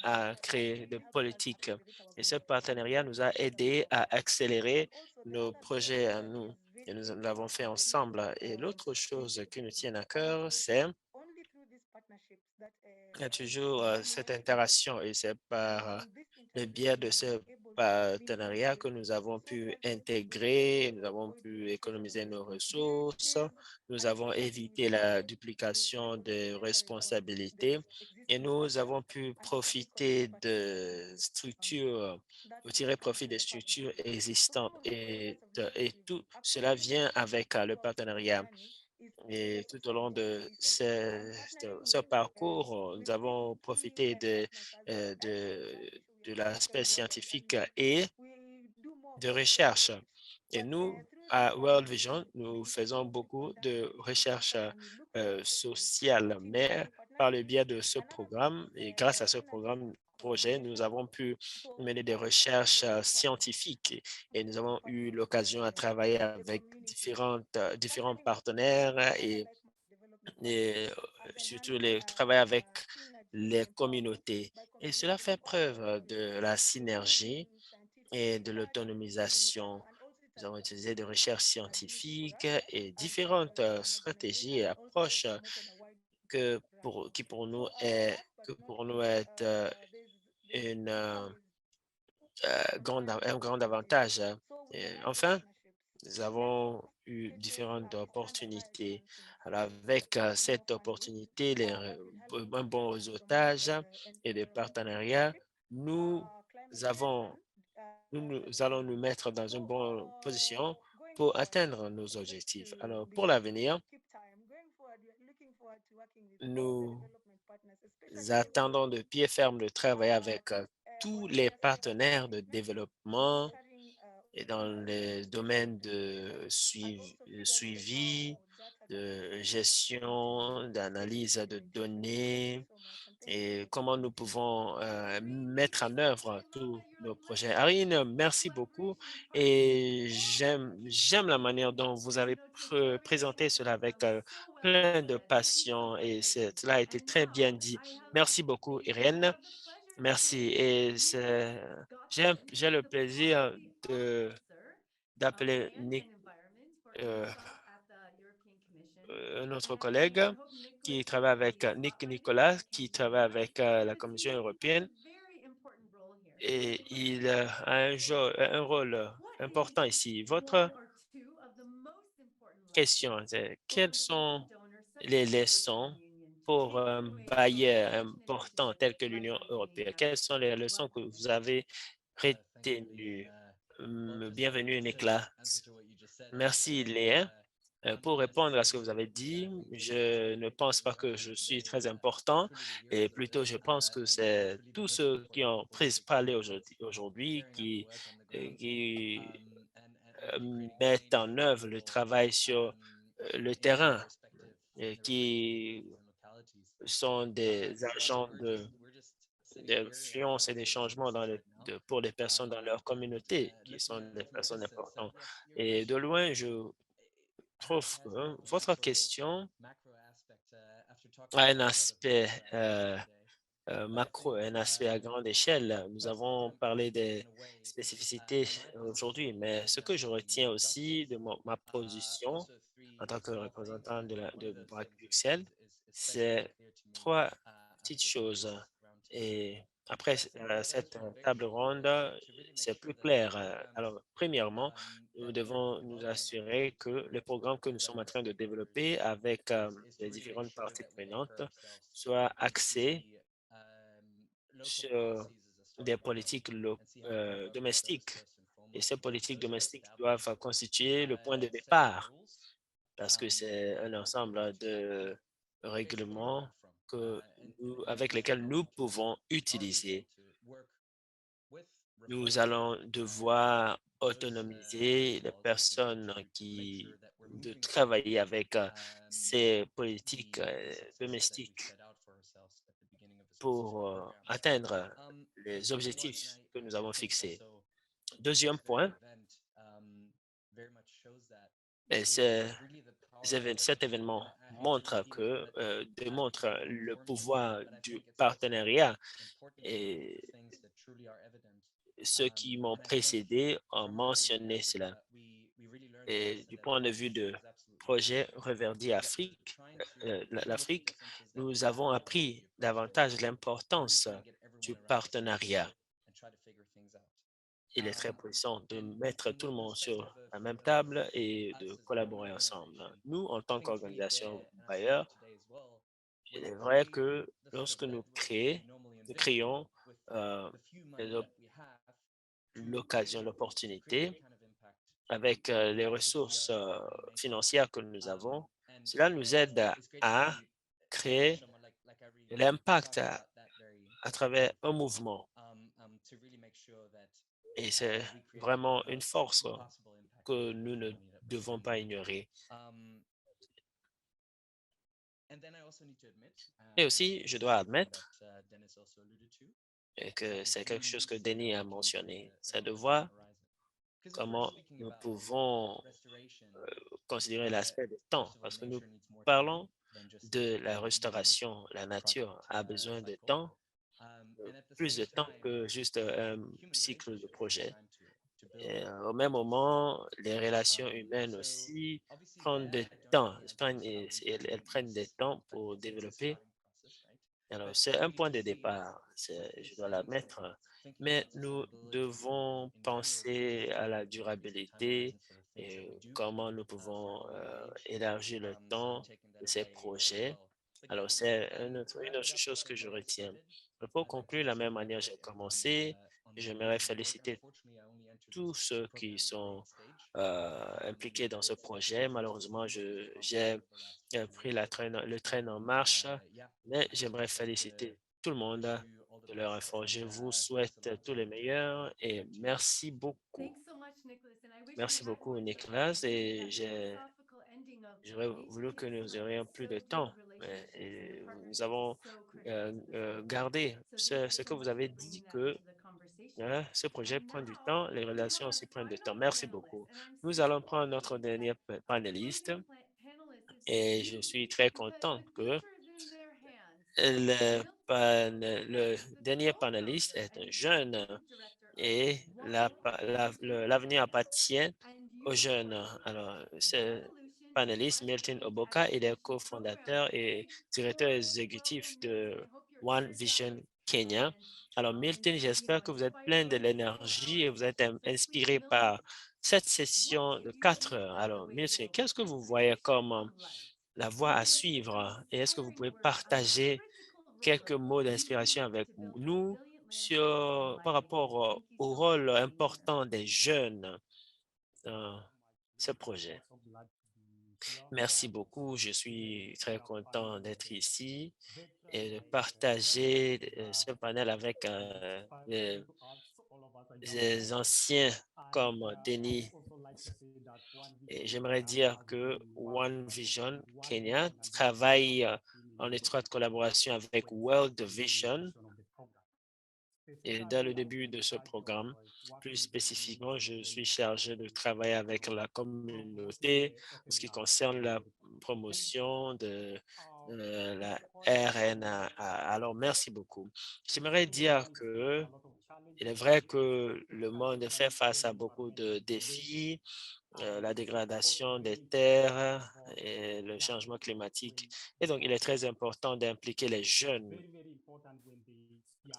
à créer des politiques. Et ce partenariat nous a aidé à accélérer nos projets à nous. Et nous l'avons fait ensemble. Et l'autre chose qui nous tient à cœur, c'est toujours cette interaction. Et c'est par le biais de ce partenariat que nous avons pu intégrer, nous avons pu économiser nos ressources, nous avons évité la duplication de responsabilités et nous avons pu profiter de structures, tirer profit des structures existantes et tout cela vient avec le partenariat. Et tout au long de ce parcours, nous avons profité de l'aspect scientifique et de recherche. Et nous, à World Vision, nous faisons beaucoup de recherche sociale, mais par le biais de ce programme et grâce à ce projet, nous avons pu mener des recherches scientifiques et nous avons eu l'occasion à travailler avec différents partenaires et surtout travailler avec les communautés. Et cela fait preuve de la synergie et de l'autonomisation. Nous avons utilisé des recherches scientifiques et différentes stratégies et approches qui pour nous est une, un grand avantage. Et enfin, nous avons eu différentes opportunités. Alors, avec cette opportunité, un bon réseautage et des partenariats, nous avons nous allons nous mettre dans une bonne position pour atteindre nos objectifs. Alors, pour l'avenir, nous attendons de pied ferme de travailler avec tous les partenaires de développement et dans les domaines de suivi, de gestion, d'analyse de données, et comment nous pouvons mettre en œuvre tous nos projets. Arine, merci beaucoup et j'aime la manière dont vous avez présenté cela avec plein de passion et cela a été très bien dit. Merci beaucoup, Irène. Merci. Et j'ai le plaisir d'appeler Nick, euh, un autre collègue qui travaille avec Nick Nicolas, qui travaille avec la Commission européenne et il a un rôle important ici. Votre question, c'est quelles sont les leçons pour un bailleur important tel que l'Union européenne? Quelles sont les leçons que vous avez retenues? Bienvenue, Nicolas. Merci, Léa. Pour répondre à ce que vous avez dit, je ne pense pas que je suis très important et plutôt je pense que c'est tous ceux qui ont parlé aujourd'hui qui mettent en œuvre le travail sur le terrain et qui sont des agents d'influence et des changements pour les personnes dans leur communauté qui sont des personnes importantes. Et de loin, je trouve que votre question a un aspect macro, un aspect à grande échelle. Nous avons parlé des spécificités aujourd'hui, mais ce que je retiens aussi de ma position en tant que représentant de BRAC Bruxelles, c'est trois petites choses. Et après cette table ronde, c'est plus clair. Alors, premièrement, nous devons nous assurer que le programme que nous sommes en train de développer avec les différentes parties prenantes soit axé sur des politiques domestiques. Et ces politiques domestiques doivent constituer le point de départ parce que c'est un ensemble de règlements avec lesquels nous pouvons utiliser. Nous allons devoir autonomiser les personnes de travailler avec ces politiques domestiques pour atteindre les objectifs que nous avons fixés. Deuxième point, et cet événement démontre le pouvoir du partenariat et ceux qui m'ont précédé ont mentionné cela. Et du point de vue de projet Reverdi Afrique, l'Afrique, nous avons appris davantage l'importance du partenariat. Il est très puissant de mettre tout le monde sur la même table et de collaborer ensemble. Nous, en tant qu'organisation bailleur, il est vrai que lorsque nous créons l'occasion, l'opportunité, avec les ressources financières que nous avons, cela nous aide à créer l'impact à travers un mouvement. Et c'est vraiment une force que nous ne devons pas ignorer. Et aussi, je dois admettre que c'est quelque chose que Denis a mentionné, c'est de voir comment nous pouvons considérer l'aspect du temps, parce que nous parlons de la restauration. La nature a besoin de temps, plus de temps que juste un cycle de projet. Et, au même moment, les relations humaines aussi prennent du temps, elles prennent du temps pour développer. Alors, c'est un point de départ, je dois l'admettre, mais nous devons penser à la durabilité et comment nous pouvons élargir le temps de ces projets. Alors, c'est une autre chose que je retiens. Pour conclure, de la même manière, j'ai commencé. J'aimerais féliciter tous ceux qui sont impliqués dans ce projet. Malheureusement, j'ai pris le train en marche, mais j'aimerais féliciter tout le monde de leur effort. Je vous souhaite tout le meilleur et merci beaucoup. Merci beaucoup, Nicolas. Et j'aurais voulu que nous aurions plus de temps. Et nous avons gardé ce que vous avez dit que hein, ce projet prend du temps, les relations aussi prennent du temps. Merci beaucoup. Nous allons prendre notre dernier panéliste et je suis très content que le dernier panéliste est un jeune et l'avenir appartient aux jeunes. Alors, ce panéliste, Milton Oboka, il est cofondateur et directeur exécutif de One Vision Kenya. Alors, Milton, j'espère que vous êtes plein de l'énergie et vous êtes inspiré par cette session de 4 heures. Alors, Milton, qu'est-ce que vous voyez comme la voie à suivre et est-ce que vous pouvez partager quelques mots d'inspiration avec nous par rapport au rôle important des jeunes dans ce projet? Merci beaucoup. Je suis très content d'être ici et de partager ce panel avec les anciens comme Denis. Et j'aimerais dire que One Vision Kenya travaille en étroite collaboration avec World Vision. Et dès le début de ce programme, plus spécifiquement, je suis chargé de travailler avec la communauté en ce qui concerne la promotion de la RNA. Alors, merci beaucoup. J'aimerais dire que il est vrai que le monde fait face à beaucoup de défis, la dégradation des terres et le changement climatique. Et donc, il est très important d'impliquer les jeunes.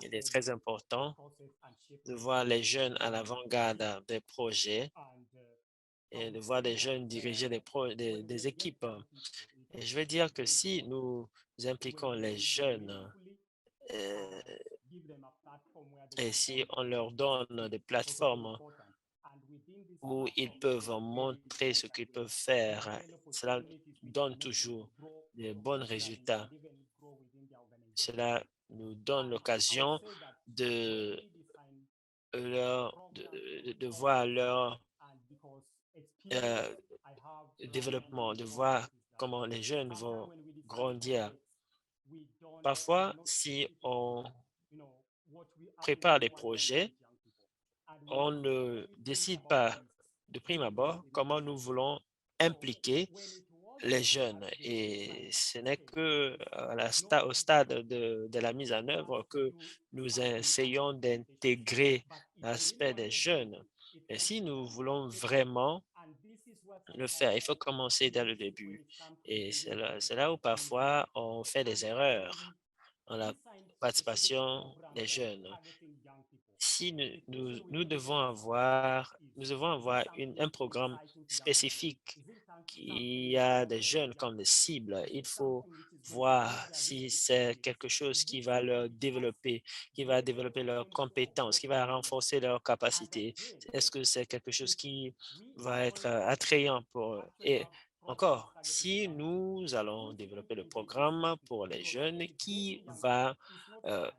Il est très important de voir les jeunes à l'avant-garde des projets et de voir des jeunes diriger des équipes. Et je veux dire que si nous impliquons les jeunes euh, et si on leur donne des plateformes où ils peuvent montrer ce qu'ils peuvent faire, cela donne toujours de bons résultats. Cela nous donne l'occasion de, de voir leur euh, développement, de voir comment les jeunes vont grandir. Parfois, si on prépare des projets, on ne décide pas de prime abord comment nous voulons impliquer les jeunes. Et ce n'est que au stade de la mise en œuvre que nous essayons d'intégrer l'aspect des jeunes. Et si nous voulons vraiment le faire, il faut commencer dès le début. Et c'est là où parfois on fait des erreurs dans la participation des jeunes. Si nous devons avoir un programme spécifique qui a des jeunes comme des cibles, il faut voir si c'est quelque chose qui va leur développer, qui va développer leurs compétences, qui va renforcer leurs capacités. Est-ce que c'est quelque chose qui va être attrayant pour eux? Et encore, si nous allons développer le programme pour les jeunes qui va euh,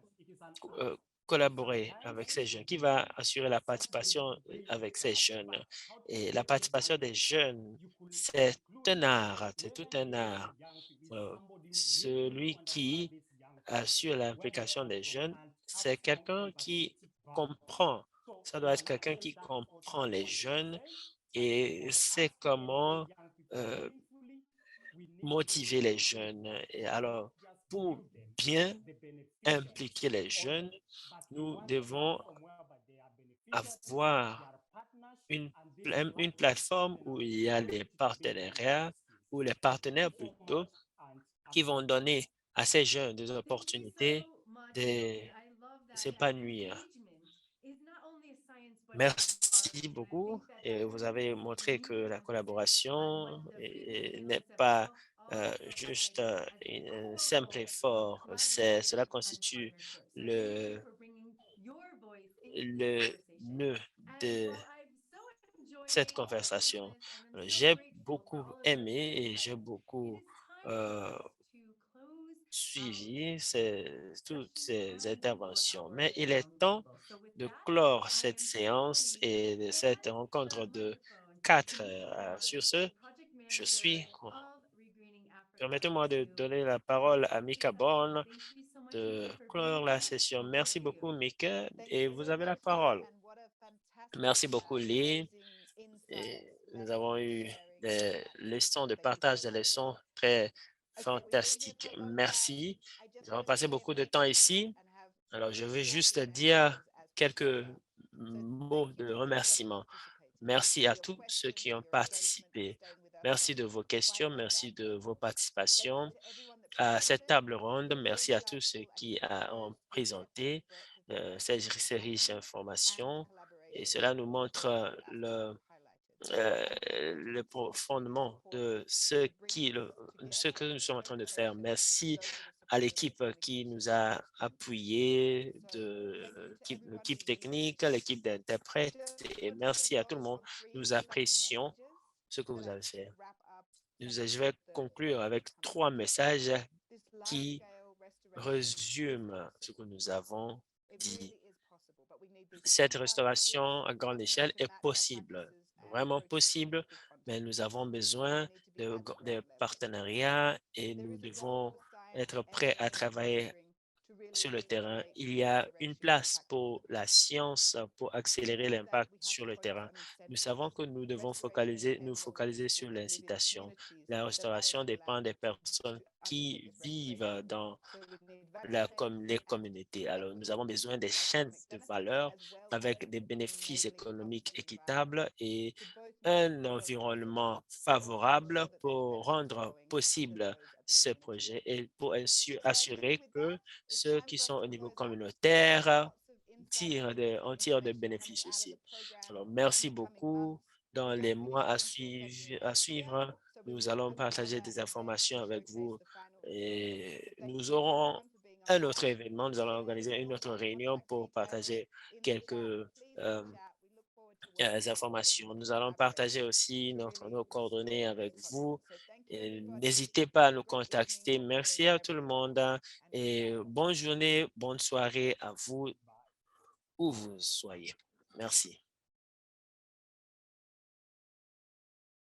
euh, collaborer avec ces jeunes, qui va assurer la participation avec ces jeunes. Et la participation des jeunes, c'est un art, c'est tout un art. Euh, Celui qui assure l'implication des jeunes, c'est quelqu'un qui comprend. Ça doit être quelqu'un qui comprend les jeunes et sait comment euh, motiver les jeunes. Et alors, pour bien impliquer les jeunes, nous devons avoir une plateforme où il y a les partenariats, ou les partenaires plutôt, qui vont donner à ces jeunes des opportunités de s'épanouir. Merci beaucoup. Et vous avez montré que la collaboration n'est pas juste un simple effort. Cela constitue le nœud de cette conversation. J'ai beaucoup aimé et j'ai beaucoup euh, suivi toutes ces interventions. Mais il est temps de clore cette séance et de cette rencontre de 4 heures. Sur ce, je suis... Permettez-moi de donner la parole à Mika Born de clore la session. Merci beaucoup, Mika, et vous avez la parole. Merci beaucoup, Lee. Et nous avons eu des leçons de partage, des leçons très fantastiques. Merci. Nous avons passé beaucoup de temps ici. Alors, je vais juste dire quelques mots de remerciement. Merci à tous ceux qui ont participé. Merci de vos questions, merci de vos participations à cette table ronde. Merci à tous ceux qui ont présenté ces riches informations. Et cela nous montre le fondement de ce que nous sommes en train de faire. Merci à l'équipe qui nous a appuyés, l'équipe technique, l'équipe d'interprètes, et merci à tout le monde. Nous apprécions ce que vous avez fait. Je vais conclure avec 3 messages qui résument ce que nous avons dit. Cette restauration à grande échelle est possible, vraiment possible, mais nous avons besoin de partenariats et nous devons être prêts à travailler sur le terrain, il y a une place pour la science pour accélérer l'impact sur le terrain. Nous savons que nous devons nous focaliser sur l'incitation. La restauration dépend des personnes qui vivent dans les communautés. Alors, nous avons besoin des chaînes de valeur avec des bénéfices économiques équitables et un environnement favorable pour rendre possible ce projet et pour assurer que ceux qui sont au niveau communautaire en tirent de bénéfices aussi. Alors, merci beaucoup. Dans les mois à suivre, nous allons partager des informations avec vous et nous aurons un autre événement. Nous allons organiser une autre réunion pour partager quelques informations. Nous allons partager aussi nos coordonnées avec vous. N'hésitez pas à nous contacter. Merci à tout le monde et bonne journée, bonne soirée à vous où vous soyez. Merci.